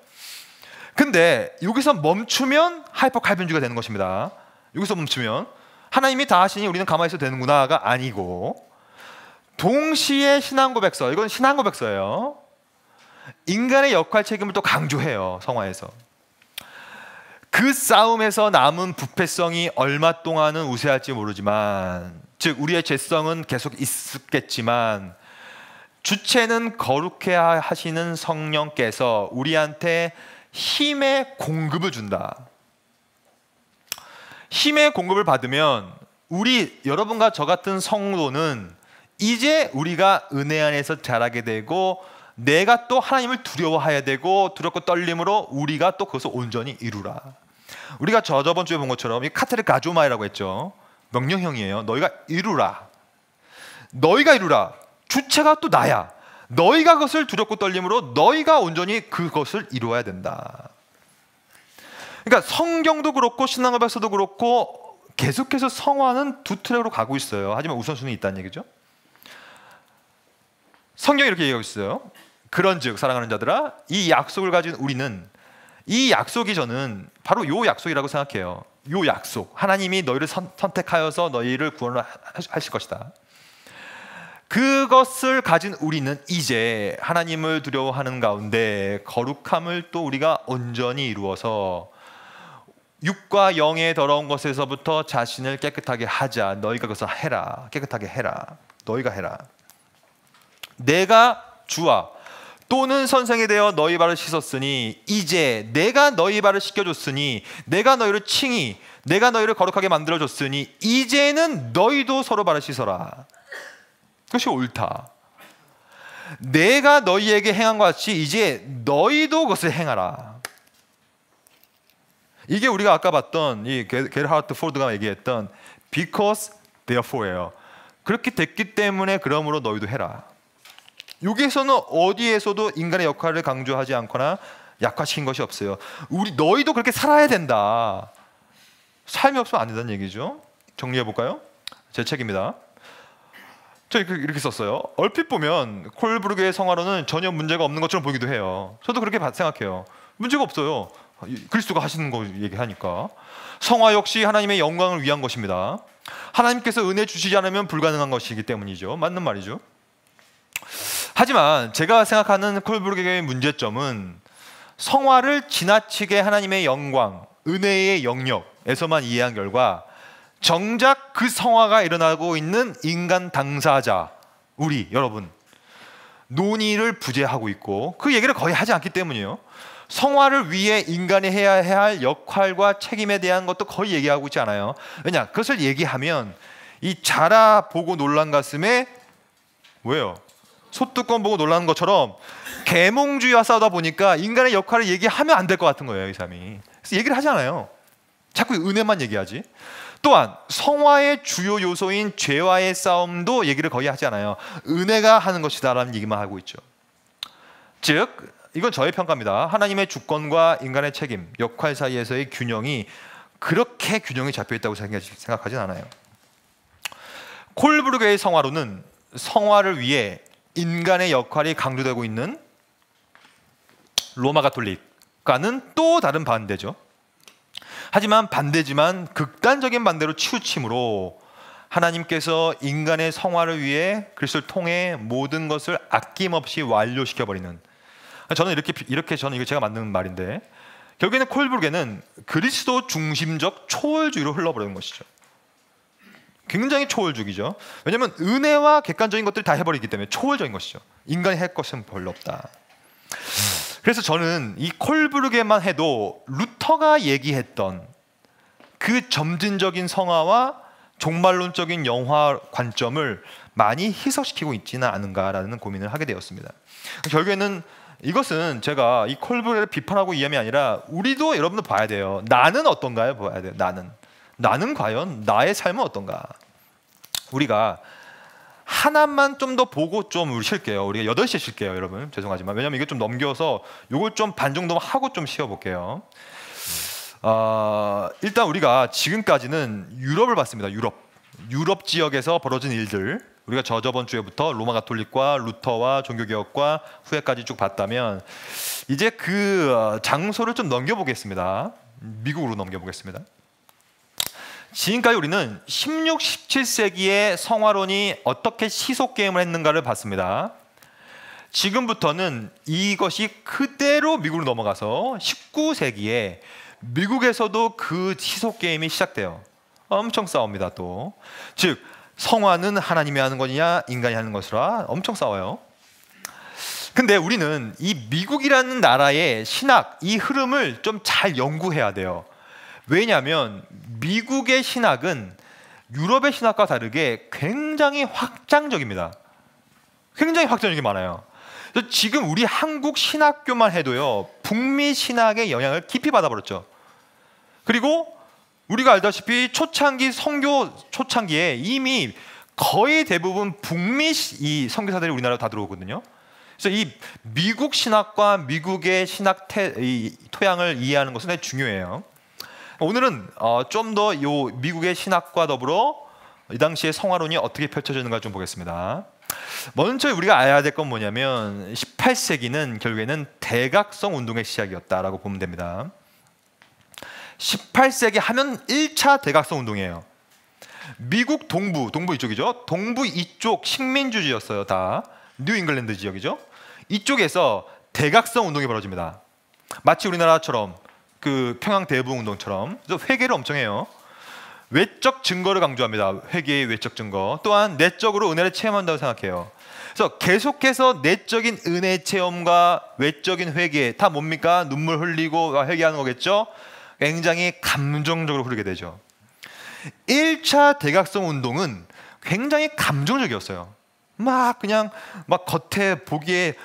근데 여기서 멈추면 하이퍼 칼빈주의가 되는 것입니다. 여기서 멈추면 하나님이 다 하시니 우리는 가만히 있어도 되는구나가 아니고, 동시에 신앙 고백서, 이건 신앙 고백서예요. 인간의 역할 책임을 또 강조해요. 성화에서 그 싸움에서 남은 부패성이 얼마 동안은 우세할지 모르지만, 즉 우리의 죄성은 계속 있겠지만 주체는 거룩해 하시는 성령께서 우리한테 힘의 공급을 준다. 힘의 공급을 받으면 우리 여러분과 저 같은 성도는 이제 우리가 은혜 안에서 자라게 되고, 내가 또 하나님을 두려워해야 되고, 두렵고 떨림으로 우리가 또 그것을 온전히 이루라. 우리가 저번 주에 본 것처럼 이 카테르 가조마이라고 했죠. 명령형이에요. 너희가 이루라. 너희가 이루라. 주체가 또 나야. 너희가 그것을 두렵고 떨림으로 너희가 온전히 그것을 이루어야 된다. 그러니까 성경도 그렇고 신앙고백서도 그렇고 계속해서 성화는 두 트랙으로 가고 있어요. 하지만 우선순위는 있다는 얘기죠. 성경이 이렇게 얘기하고 있어요. 그런즉 사랑하는 자들아, 이 약속을 가진 우리는, 이 약속이 저는 바로 요 약속이라고 생각해요. 요 약속, 하나님이 너희를 선택하여서 너희를 구원을 하실 것이다. 그것을 가진 우리는 이제 하나님을 두려워하는 가운데 거룩함을 또 우리가 온전히 이루어서 육과 영의 더러운 것에서부터 자신을 깨끗하게 하자. 너희가 그것을 해라. 깨끗하게 해라. 너희가 해라. 내가 주와 또는 선생이 되어 너희 발을 씻었으니 이제 내가 너희 발을 씻겨줬으니 내가 너희를 칭히 내가 너희를 거룩하게 만들어줬으니 이제는 너희도 서로 발을 씻어라. 그것이 옳다. 내가 너희에게 행한 것 같이 이제 너희도 그것을 행하라. 이게 우리가 아까 봤던 이 게르하르트 포르드가 얘기했던 because therefore예요. 그렇게 됐기 때문에 그러므로 너희도 해라. 여기에서는 어디에서도 인간의 역할을 강조하지 않거나 약화시킨 것이 없어요. 너희도 그렇게 살아야 된다. 삶이 없으면 안 된다는 얘기죠. 정리해 볼까요? 제 책입니다. 저 이렇게 썼어요. 얼핏 보면 콜브르게의 성화로는 전혀 문제가 없는 것처럼 보이기도 해요. 저도 그렇게 생각해요. 문제가 없어요. 그리스도가 하시는 거 얘기하니까. 성화 역시 하나님의 영광을 위한 것입니다. 하나님께서 은혜 주시지 않으면 불가능한 것이기 때문이죠. 맞는 말이죠. 하지만 제가 생각하는 콜브르게의 문제점은 성화를 지나치게 하나님의 영광, 은혜의 영역에서만 이해한 결과 정작 그 성화가 일어나고 있는 인간 당사자, 우리 여러분 논의를 부재하고 있고 그 얘기를 거의 하지 않기 때문이에요. 성화를 위해 인간이 해야 할 역할과 책임에 대한 것도 거의 얘기하고 있지 않아요. 왜냐? 그것을 얘기하면 이 자라보고 놀란 가슴에 뭐예요? 소뚜껑 보고 놀라는 것처럼 계몽주의와 싸우다 보니까 인간의 역할을 얘기하면 안 될 것 같은 거예요, 이 사람이. 그래서 얘기를 하지 않아요. 자꾸 은혜만 얘기하지. 또한 성화의 주요 요소인 죄와의 싸움도 얘기를 거의 하지 않아요. 은혜가 하는 것이다라는 얘기만 하고 있죠. 즉 이건 저의 평가입니다. 하나님의 주권과 인간의 책임, 역할 사이에서의 균형이 그렇게 균형이 잡혀 있다고 생각하진 않아요. 콜브르게의 성화로는 성화를 위해 인간의 역할이 강조되고 있는 로마 가톨릭과는 또 다른 반대죠. 하지만 반대지만 극단적인 반대로 치우침으로 하나님께서 인간의 성화를 위해 그리스도를 통해 모든 것을 아낌없이 완료시켜버리는, 저는 이렇게 저는 이거 제가 만든 말인데 결국에는 콜브르게는 그리스도 중심적 초월주의로 흘러버리는 것이죠. 굉장히 초월주의죠. 왜냐하면 은혜와 객관적인 것들을 다 해버리기 때문에 초월적인 것이죠. 인간이 할 것은 별로 없다. 그래서 저는 이 콜브르게만 해도 루터가 얘기했던 그 점진적인 성화와 종말론적인 영화 관점을 많이 희석시키고 있지는 않은가라는 고민을 하게 되었습니다. 결국에는 이것은 제가 이 콜브르게를 비판하고 이해함이 아니라 우리도 여러분도 봐야 돼요. 나는 어떤가요? 봐야 돼요. 나는 과연 나의 삶은 어떤가? 우리가 하나만 좀 더 보고 좀 우리 쉴게요. 우리가 8시에 쉴게요, 여러분. 죄송하지만 왜냐면 이거 좀 넘겨서 요걸 좀 반 정도만 하고 좀 쉬어볼게요. 일단 우리가 지금까지는 유럽을 봤습니다. 유럽 지역에서 벌어진 일들, 우리가 저번 주에부터 로마 가톨릭과 루터와 종교개혁과 후회까지 쭉 봤다면 이제 그 장소를 좀 넘겨보겠습니다. 미국으로 넘겨보겠습니다. 지금까지 우리는 16, 17세기의 성화론이 어떻게 시속게임을 했는가를 봤습니다. 지금부터는 이것이 그대로 미국으로 넘어가서 19세기에 미국에서도 그 시속게임이 시작돼요. 엄청 싸웁니다. 또 즉 성화는 하나님이 하는 거냐 인간이 하는 것이라 엄청 싸워요. 근데 우리는 이 미국이라는 나라의 신학, 이 흐름을 좀 잘 연구해야 돼요. 왜냐하면 미국의 신학은 유럽의 신학과 다르게 굉장히 확장적입니다. 굉장히 확장력이 많아요. 그래서 지금 우리 한국 신학교만 해도요, 북미 신학의 영향을 깊이 받아버렸죠. 그리고 우리가 알다시피 초창기 선교 초창기에 이미 거의 대부분 북미 이 선교사들이 우리나라로 다 들어오거든요. 그래서 이 미국 신학과 미국의 신학 토양을 이해하는 것은 되게 중요해요. 오늘은 좀 더 요 미국의 신학과 더불어 이 당시의 성화론이 어떻게 펼쳐지는가 좀 보겠습니다. 먼저 우리가 알아야 될 건 뭐냐면 18세기는 결국에는 대각성 운동의 시작이었다라고 보면 됩니다. 18세기 하면 1차 대각성 운동이에요. 미국 동부 이쪽이죠. 동부 이쪽 식민주지였어요. 다 뉴 잉글랜드 지역이죠. 이쪽에서 대각성 운동이 벌어집니다. 마치 우리나라처럼 그 평양 대부 운동처럼. 그래서 회개를 엄청 해요. 외적 증거를 강조합니다. 회개의 외적 증거. 또한 내적으로 은혜를 체험한다고 생각해요. 그래서 계속해서 내적인 은혜 체험과 외적인 회개 다 뭡니까? 눈물 흘리고 회개하는 거겠죠. 굉장히 감정적으로 흐르게 되죠. 1차 대각성 운동은 굉장히 감정적이었어요. 그냥 겉에 보기에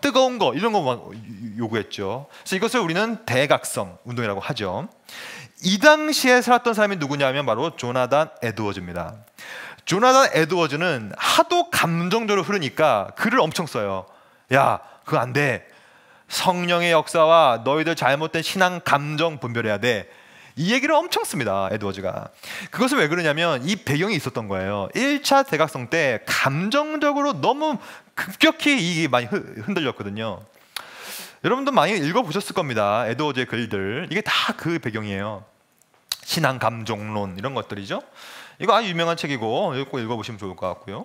뜨거운 거 이런 거 막 요구했죠. 그래서 이것을 우리는 대각성 운동이라고 하죠. 이 당시에 살았던 사람이 누구냐면 바로 조나단 에드워즈입니다. 조나단 에드워즈는 하도 감정적으로 흐르니까 글을 엄청 써요. 야, 그거 안 돼. 성령의 역사와 너희들 잘못된 신앙 감정 분별해야 돼. 이 얘기를 엄청 씁니다, 에드워즈가. 그것은 왜 그러냐면 이 배경이 있었던 거예요. 1차 대각성 때 감정적으로 너무 급격히 이게 많이 흔들렸거든요. 여러분도 많이 읽어보셨을 겁니다, 에드워즈의 글들. 이게 다 그 배경이에요. 신앙 감정론 이런 것들이죠. 이거 아주 유명한 책이고 이거 꼭 읽어보시면 좋을 것 같고요.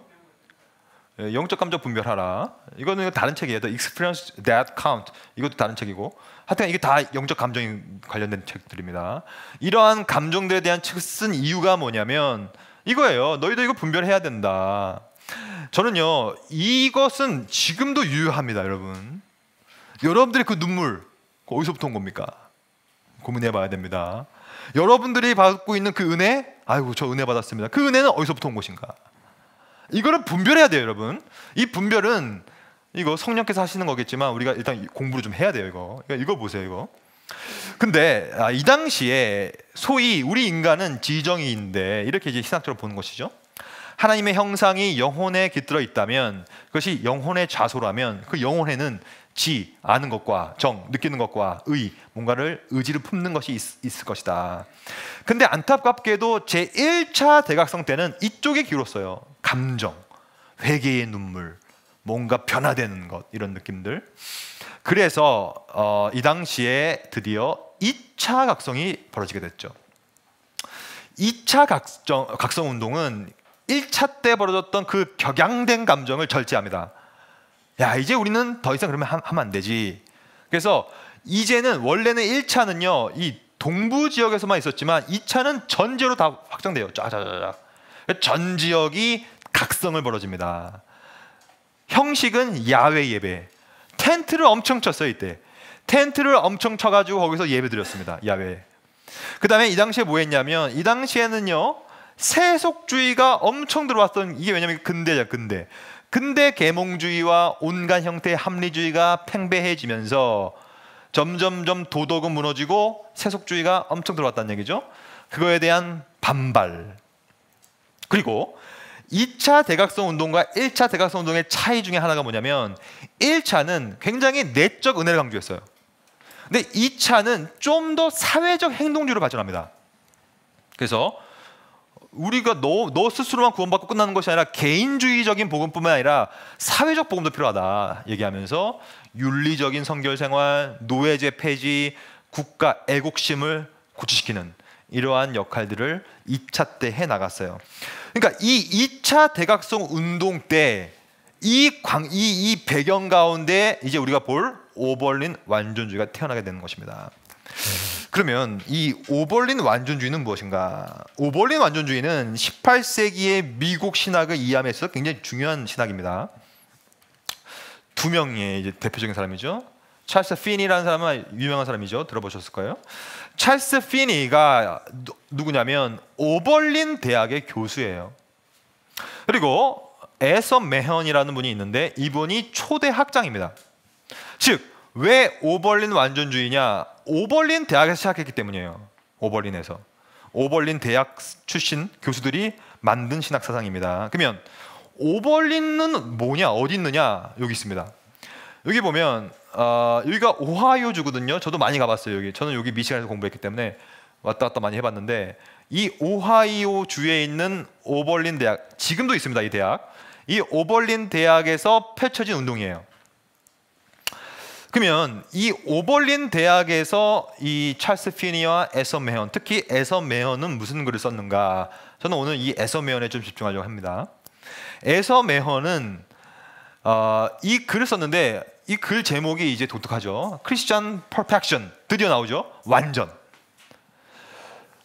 영적 감정 분별하라. 이거는 다른 책이에요. The Experience That Count. 이것도 다른 책이고. 하여튼 이게 다 영적 감정이 관련된 책들입니다. 이러한 감정들에 대한 책을 쓴 이유가 뭐냐면 이거예요. 너희도 이거 분별해야 된다. 저는요, 이것은 지금도 유효합니다, 여러분. 여러분들의 그 눈물 어디서부터 온 겁니까? 고민해봐야 됩니다. 여러분들이 받고 있는 그 은혜, 아이고 저 은혜 받았습니다. 그 은혜는 어디서부터 온 것인가? 이거를 분별해야 돼요, 여러분. 이 분별은 이거 성령께서 하시는 거겠지만 우리가 일단 공부를 좀 해야 돼요. 이거 보세요, 이거. 근데 이 당시에 소위 우리 인간은 지정이인데 이렇게 이제 신학적으로 보는 것이죠. 하나님의 형상이 영혼에 깃들어 있다면 그것이 영혼의 좌소라면 그 영혼에는 지, 아는 것과 정, 느끼는 것과 뭔가를 의지를 품는 것이 있을 것이다. 근데 안타깝게도 제1차 대각성 때는 이쪽에 기울었어요. 감정, 회개의 눈물, 뭔가 변화되는 것, 이런 느낌들. 그래서 이 당시에 드디어 2차 각성이 벌어지게 됐죠. 2차 각성 운동은 1차 때 벌어졌던 그 격양된 감정을 절제합니다. 야, 이제 우리는 더 이상 그러면 하면 안 되지. 그래서 이제는 원래는 1차는요 이 동부 지역에서만 있었지만 2차는 전지로 다 확장돼요. 쫙쫙쫙. 전 지역이 각성을 벌어집니다. 형식은 야외 예배. 텐트를 엄청 쳤어요. 이때 텐트를 엄청 쳐가지고 거기서 예배 드렸습니다. 야외. 그 다음에 이 당시에 뭐 했냐면 이 당시에는요 세속주의가 엄청 들어왔던, 이게 왜냐면 근대죠. 근대 계몽주의와 온갖 형태의 합리주의가 팽배해지면서 점점점 도덕은 무너지고 세속주의가 엄청 들어왔다는 얘기죠. 그거에 대한 반발. 그리고 2차 대각성 운동과 1차 대각성 운동의 차이 중에 하나가 뭐냐면 1차는 굉장히 내적 은혜를 강조했어요. 근데 2차는 좀 더 사회적 행동주의로 발전합니다. 그래서 우리가 너 스스로만 구원받고 끝나는 것이 아니라 개인주의적인 복음뿐만 아니라 사회적 복음도 필요하다 얘기하면서 윤리적인 성결생활, 노예제 폐지, 국가 애국심을 고취시키는 이러한 역할들을 2차 때 해나갔어요. 그러니까 이 2차 대각성 운동 때 이 배경 가운데 이제 우리가 볼 오벌린 완전주의가 태어나게 되는 것입니다. 그러면 이 오벌린 완전주의는 무엇인가? 오벌린 완전주의는 18세기의 미국 신학을 이해함에 있어서 굉장히 중요한 신학입니다. 두 명의 이제 대표적인 사람이죠. 찰스 피니라는 사람은 유명한 사람이죠. 들어보셨을 거예요. 찰스 피니가 누구냐면 오벌린 대학의 교수예요. 그리고 에서 메헌이라는 분이 있는데 이분이 초대 학장입니다. 즉, 왜 오벌린 완전주의냐? 오벌린 대학에서 시작했기 때문이에요. 오벌린 대학 출신 교수들이 만든 신학 사상입니다. 그러면 오벌린은 뭐냐? 어디 있느냐? 여기 있습니다. 여기 보면 여기가 오하이오주거든요. 저도 많이 가봤어요. 여기. 저는 여기 미시간에서 공부했기 때문에 왔다 갔다 많이 해봤는데 이 오하이오주에 있는 오벌린 대학, 지금도 있습니다. 이 대학. 이 오벌린 대학에서 펼쳐진 운동이에요. 그러면 이 오벌린 대학에서 이 찰스 피니와 에서 메헌, 특히 에서 메헌은 무슨 글을 썼는가? 저는 오늘 이 에서 메헌에 좀 집중하려고 합니다. 에서 메헌은 이 글을 썼는데 이 글 제목이 이제 독특하죠. Christian Perfection, 드디어 나오죠. 완전.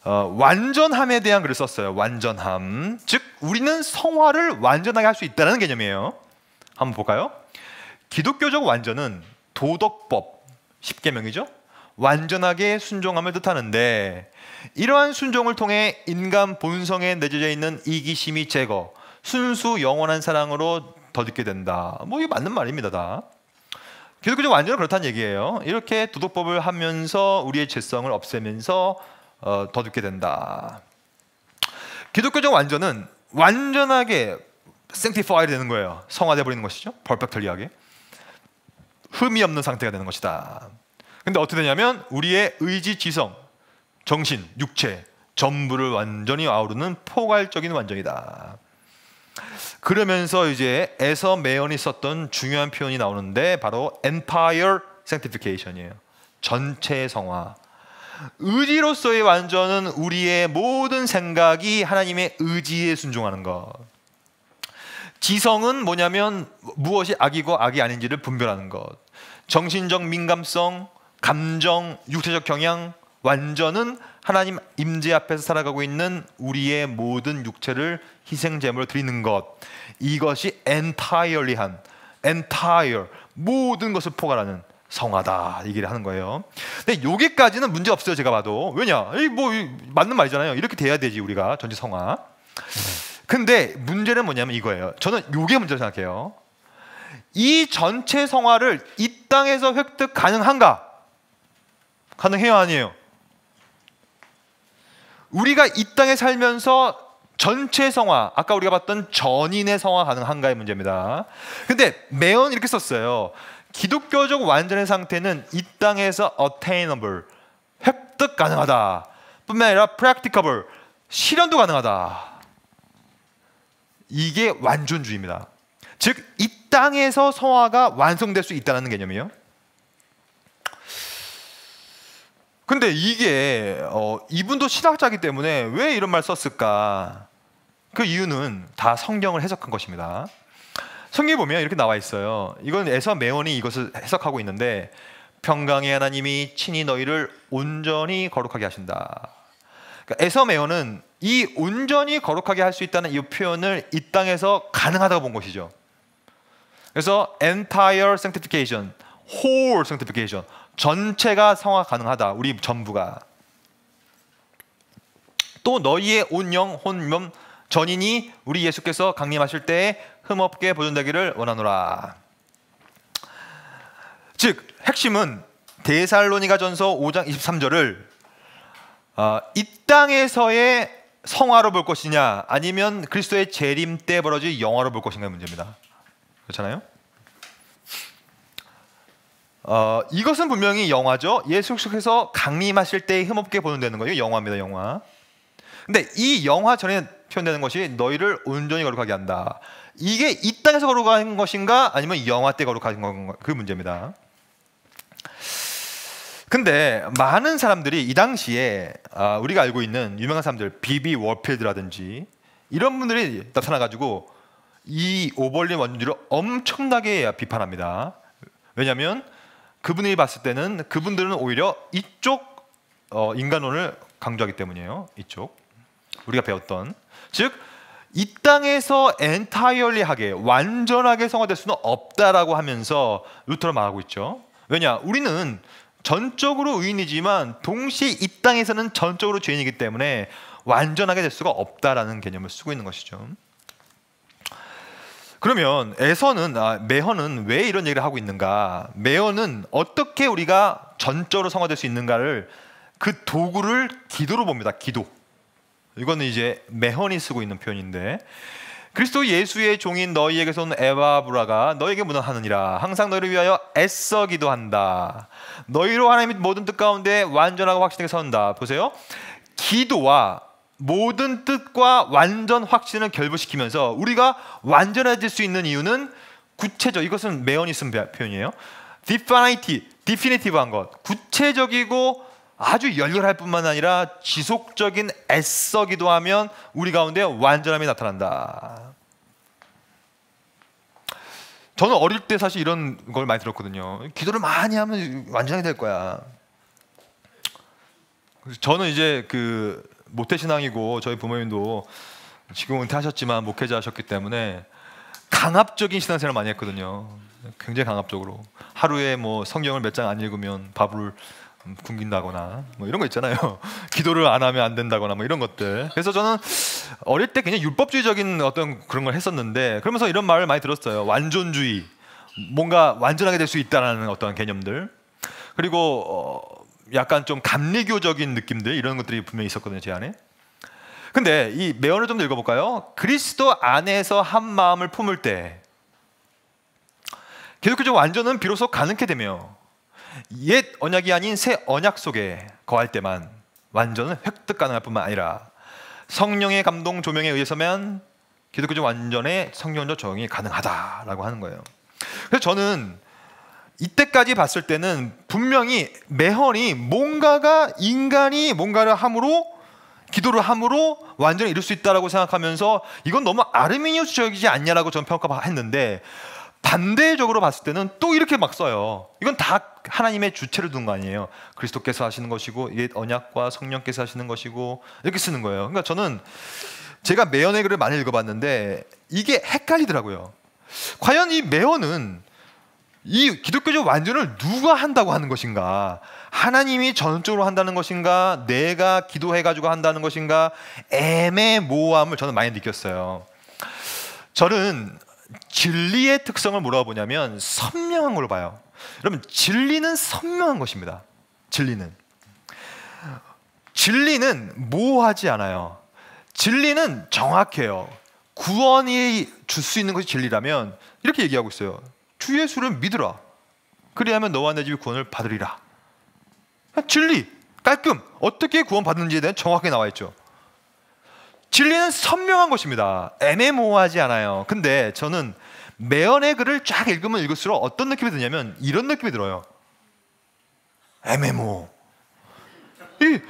완전함에 대한 글을 썼어요. 완전함. 즉 우리는 성화를 완전하게 할 수 있다는 개념이에요. 한번 볼까요? 기독교적 완전은 도덕법 10계명이죠. 완전하게 순종함을 뜻하는데 이러한 순종을 통해 인간 본성에 내재져 있는 이기심이 제거, 순수 영원한 사랑으로 덧입게 된다. 뭐 이게 맞는 말입니다. 다. 기독교적 완전은 그렇다는 얘기예요. 이렇게 도덕법을 하면서 우리의 죄성을 없애면서 덧입게 된다. 기독교적 완전은 완전하게 sanctified 되는 거예요. 성화돼 버리는 것이죠. perfectly하게. 흠이 없는 상태가 되는 것이다. 근데 어떻게 되냐면 우리의 의지, 지성, 정신, 육체 전부를 완전히 아우르는 포괄적인 완전이다. 그러면서 이제 에서 메언이 썼던 중요한 표현이 나오는데 바로 entire sanctification이에요. 전체 성화. 의지로서의 완전은 우리의 모든 생각이 하나님의 의지에 순종하는 것. 지성은 뭐냐면 무엇이 악이고 악이 아닌지를 분별하는 것. 정신적 민감성, 감정, 육체적 경향. 완전은 하나님 임재 앞에서 살아가고 있는 우리의 모든 육체를 희생 제물로 드리는 것. 이것이 entirely한, entire, 모든 것을 포괄하는 성화다, 얘기를 하는 거예요. 근데 여기까지는 문제 없어요, 제가 봐도. 왜냐? 맞는 말이잖아요. 이렇게 돼야 되지, 우리가 전체 성화. 근데 문제는 뭐냐면 이거예요. 저는 이게 문제라고 생각해요. 이 전체 성화를 이 땅에서 획득 가능한가? 가능해요, 아니에요? 우리가 이 땅에 살면서 전체 성화, 아까 우리가 봤던 전인의 성화 가능한가의 문제입니다. 근데 매언 이렇게 썼어요. 기독교적 완전의 상태는 이 땅에서 attainable, 획득 가능하다. 뿐만 아니라 practicable, 실현도 가능하다. 이게 완전주의입니다. 즉, 이 땅에서 성화가 완성될 수 있다는 개념이에요. 근데 이게 이분도 신학자이기 때문에 왜 이런 말 썼을까? 그 이유는 다 성경을 해석한 것입니다. 성경에 보면 이렇게 나와 있어요. 이건 에서 메언이 이것을 해석하고 있는데, 평강의 하나님이 친히 너희를 온전히 거룩하게 하신다. 그러니까 에서 메언은 이 온전히 거룩하게 할 수 있다는 이 표현을 이 땅에서 가능하다고 본 것이죠. 그래서 entire sanctification, whole sanctification, 전체가 성화 가능하다. 우리 전부가. 또 너희의 온 영, 혼, 몸, 전인이 우리 예수께서 강림하실 때에 흠없게 보존되기를 원하노라. 즉, 핵심은 데살로니가전서 5장 23절을 이 땅에서의 성화로 볼 것이냐, 아니면 그리스도의 재림 때 벌어질 영화로 볼 것인가의 문제입니다. 그렇잖아요? 이것은 분명히 영화죠. 예수께서 강림하실 때 흠없게 보존되는 거예요. 영화입니다, 영화. 근데 이 영화 전에 표현되는 것이 너희를 온전히 거룩하게 한다. 이게 이 땅에서 거룩한 것인가, 아니면 영화 때 거룩한 건가, 그 문제입니다. 근데 많은 사람들이 이 당시에 우리가 알고 있는 유명한 사람들, 비비 워필드라든지 이런 분들이 나타나가지고 이 오벌린 완전주의를 엄청나게 비판합니다. 왜냐하면 그분이 봤을 때는, 그분들은 오히려 이쪽 인간론을 강조하기 때문이에요. 이쪽 우리가 배웠던, 즉 이 땅에서 엔타이얼리하게, 완전하게 성화될 수는 없다라고 하면서 루터를 말하고 있죠. 왜냐? 우리는 전적으로 의인이지만 동시에 이 땅에서는 전적으로 죄인이기 때문에 완전하게 될 수가 없다라는 개념을 쓰고 있는 것이죠. 그러면 메헌은 왜 이런 얘기를 하고 있는가? 메헌은 어떻게 우리가 전적으로 성화될 수 있는가를, 그 도구를 기도로 봅니다. 기도. 이거는 이제 메헌이 쓰고 있는 표현인데, 그리스도 예수의 종인 너희에게서 온 에바브라가 너희에게 문안하느니라. 항상 너희를 위하여 애써 기도한다. 너희로 하나님의 모든 뜻 가운데 완전하고 확신하게 서는다. 보세요. 기도와 모든 뜻과 완전 확신을 결부시키면서 우리가 완전해질 수 있는 이유는 구체적, 이것은 메헌이 쓴 표현이에요. 디피니티브한 것, 구체적이고 아주 열렬할 뿐만 아니라 지속적인 애써 기도하면 우리 가운데 완전함이 나타난다. 저는 어릴 때 사실 이런 걸 많이 들었거든요. 기도를 많이 하면 완전하게 될 거야. 저는 이제 그 모태신앙이고, 저희 부모님도 지금 은퇴하셨지만 목회자 하셨기 때문에 강압적인 신앙생활을 많이 했거든요. 굉장히 강압적으로. 하루에 뭐 성경을 몇 장 안 읽으면 밥을 굶긴다거나 뭐 이런 거 있잖아요. 기도를 안 하면 안 된다거나 뭐 이런 것들. 그래서 저는 어릴 때 굉장히 율법주의적인 어떤 그런 걸 했었는데, 그러면서 이런 말을 많이 들었어요. 완전주의, 뭔가 완전하게 될 수 있다는 어떤 개념들, 그리고 약간 좀 감리교적인 느낌들, 이런 것들이 분명히 있었거든요, 제 안에. 근데 이 메헌을 좀 읽어볼까요? 그리스도 안에서 한 마음을 품을 때, 기독교적 완전은 비로소 가능케 되며 옛 언약이 아닌 새 언약 속에 거할 때만 완전은 획득 가능할 뿐만 아니라 성령의 감동 조명에 의해서만 기독교적 완전의 성령적 적용이 가능하다라고 하는 거예요. 그래서 저는 이때까지 봤을 때는 분명히 매헌이 인간이 뭔가를 함으로, 기도를 함으로 완전히 이룰 수 있다라고 생각하면서 이건 너무 아르미니우스적이지 않냐라고 저는 평가했는데, 반대적으로 봤을 때는 또 이렇게 막 써요. 이건 다 하나님의 주체를 둔 거 아니에요. 그리스도께서 하시는 것이고 옛 언약과 성령께서 하시는 것이고 이렇게 쓰는 거예요. 그러니까 저는 제가 매헌의 글을 많이 읽어봤는데 이게 헷갈리더라고요. 과연 이 매헌은 이 기독교적 완전을 누가 한다고 하는 것인가? 하나님이 전적으로 한다는 것인가? 내가 기도해가지고 한다는 것인가? 애매모호함을 저는 많이 느꼈어요. 저는 진리의 특성을 뭐라고 보냐면 선명한 걸로 봐요. 여러분, 진리는 선명한 것입니다. 진리는 모호하지 않아요. 진리는 정확해요. 구원이 줄 수 있는 것이 진리라면 이렇게 얘기하고 있어요. 주 예수를 믿으라. 그리하면 너와 내 집이 구원을 받으리라. 진리, 깔끔. 어떻게 구원받는지에 대한 정확하게 나와 있죠. 진리는 선명한 것입니다. 애매모호하지 않아요. 근데 저는 매헌의 글을 쫙 읽으면 읽을수록 어떤 느낌이 드냐면 이런 느낌이 들어요. 애매모호. 이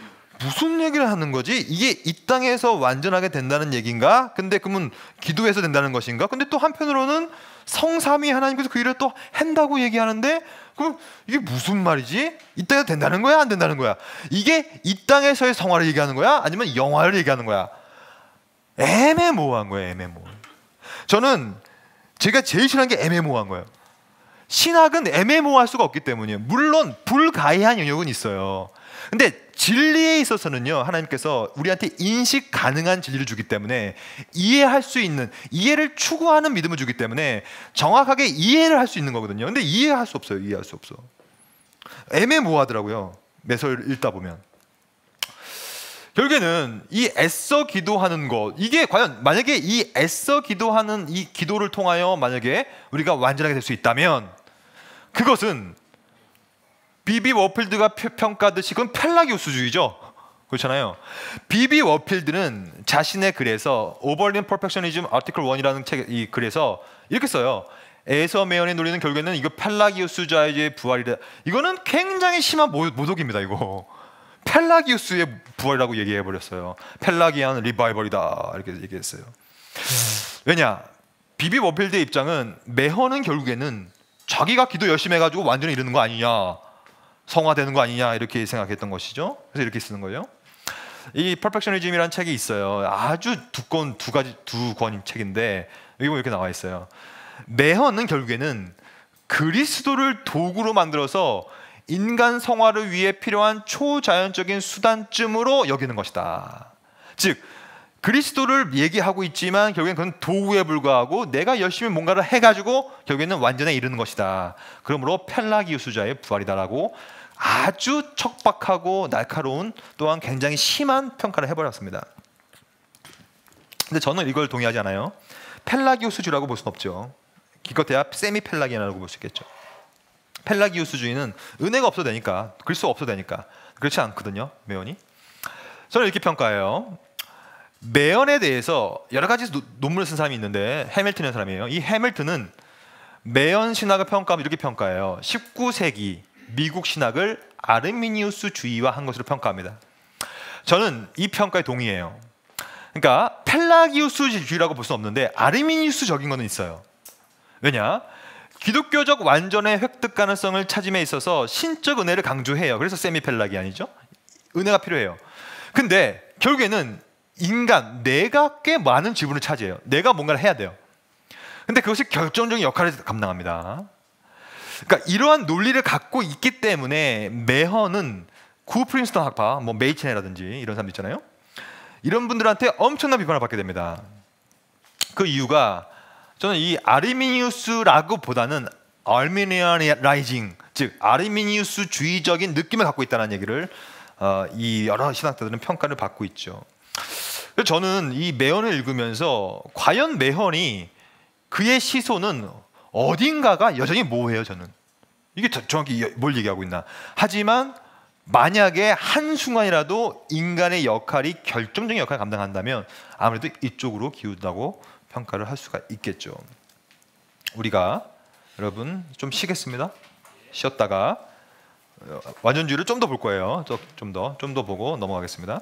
무슨 얘기를 하는 거지? 이게 이 땅에서 완전하게 된다는 얘기인가? 근데 그러면 기도해서 된다는 것인가? 근데 또 한편으로는 성삼위 하나님께서 그 일을 또 한다고 얘기하는데, 그럼 이게 무슨 말이지? 이 땅에서 된다는 거야? 안 된다는 거야? 이게 이 땅에서의 성화를 얘기하는 거야? 아니면 영화를 얘기하는 거야? 애매모호한 거예요. 애매모호. 저는 제가 제일 싫어하는 게 애매모호한 거예요. 신학은 애매모호할 수가 없기 때문이에요. 물론 불가이한 영역은 있어요. 근데 진리에 있어서는요, 하나님께서 우리한테 인식 가능한 진리를 주기 때문에, 이해할 수 있는, 이해를 추구하는 믿음을 주기 때문에 정확하게 이해를 할 수 있는 거거든요. 근데 이해할 수 없어요. 이해할 수 없어. 애매모호하더라고요. 매서를 읽다 보면. 결국에는 이 애써 기도하는 것, 이게 과연 만약에 이 애써 기도하는 이 기도를 통하여 만약에 우리가 완전하게 될 수 있다면, 그것은 비비 워필드가 평가하듯이 그건 펠라기우스주의죠. 그렇잖아요. 비비 워필드는 자신의 글에서 오버린 퍼펙셔니즘 아티클 1이라는 책, 이 글에서 이렇게 써요. 에서 매헌의 논리는 결국에는 이거 펠라기우스주의의 부활이다. 이거는 굉장히 심한 모독입니다. 이거 펠라기우스의 부활이라고 얘기해 버렸어요. 펠라기안 리바이벌이다 이렇게 얘기했어요. 왜냐? 비비 워필드의 입장은 매헌은 결국에는 자기가 기도 열심히 해가지고 완전히 이루는 거 아니냐, 성화되는 거 아니냐 이렇게 생각했던 것이죠. 그래서 이렇게 쓰는 거예요. 이 퍼펙셔니즘이라는 책이 있어요. 아주 두꺼운 두 권인 책인데 여기 보면 이렇게 나와 있어요. 매헌은 결국에는 그리스도를 도구로 만들어서 인간 성화를 위해 필요한 초자연적인 수단쯤으로 여기는 것이다. 즉 그리스도를 얘기하고 있지만 결국엔 그건 도구에 불과하고 내가 열심히 뭔가를 해가지고 결국에는 완전에 이르는 것이다. 그러므로 펠라기우스자의 부활이다라고 아주 척박하고 날카로운, 또한 굉장히 심한 평가를 해버렸습니다. 근데 저는 이걸 동의하지 않아요. 펠라기우스주의라고 볼 수는 없죠. 기껏해야 세미 펠라기안이라고 볼 수 있겠죠. 펠라기우스주의는 은혜가 없어도 되니까, 그리스도가 없어도 되니까. 그렇지 않거든요, 매헌이. 저는 이렇게 평가해요. 매헌에 대해서 여러 가지 논문을 쓴 사람이 있는데, 해밀턴이라는 사람이에요. 이 해밀턴은 매헌 신학을 평가하면 이렇게 평가해요. 19세기 미국 신학을 아르미니우스주의화 한 것으로 평가합니다. 저는 이 평가에 동의해요. 그러니까 펠라기우스주의라고 볼 수는 없는데 아르미니우스적인 거는 있어요. 왜냐? 기독교적 완전의 획득 가능성을 찾음에 있어서 신적 은혜를 강조해요. 그래서 세미펠라기안이죠. 은혜가 필요해요. 근데 결국에는 내가 꽤 많은 지분을 차지해요. 내가 뭔가를 해야 돼요. 근데 그것이 결정적인 역할을 감당합니다. 그러니까 이러한 논리를 갖고 있기 때문에 매헌은 구 프린스턴 학파, 뭐 메이첸이라든지 이런 사람들 있잖아요. 이런 분들한테 엄청난 비판을 받게 됩니다. 그 이유가, 저는 이 아르미니우스라고 보다는 아르미니아나이징, 즉 아르미니우스주의적인 느낌을 갖고 있다는 얘기를 이 여러 신학자들은 평가를 받고 있죠. 그래서 저는 이 매헌을 읽으면서 과연 매헌이 그의 시소는 어딘가가 여전히 모호해요. 저는 이게 정확히 뭘 얘기하고 있나. 하지만 만약에 한순간이라도 인간의 역할이 결정적인 역할을 감당한다면 아무래도 이쪽으로 기운다고 평가를 할 수가 있겠죠. 우리가 여러분 좀 쉬겠습니다. 쉬었다가 완전주의를 좀 더 볼 거예요. 좀 더 보고 넘어가겠습니다.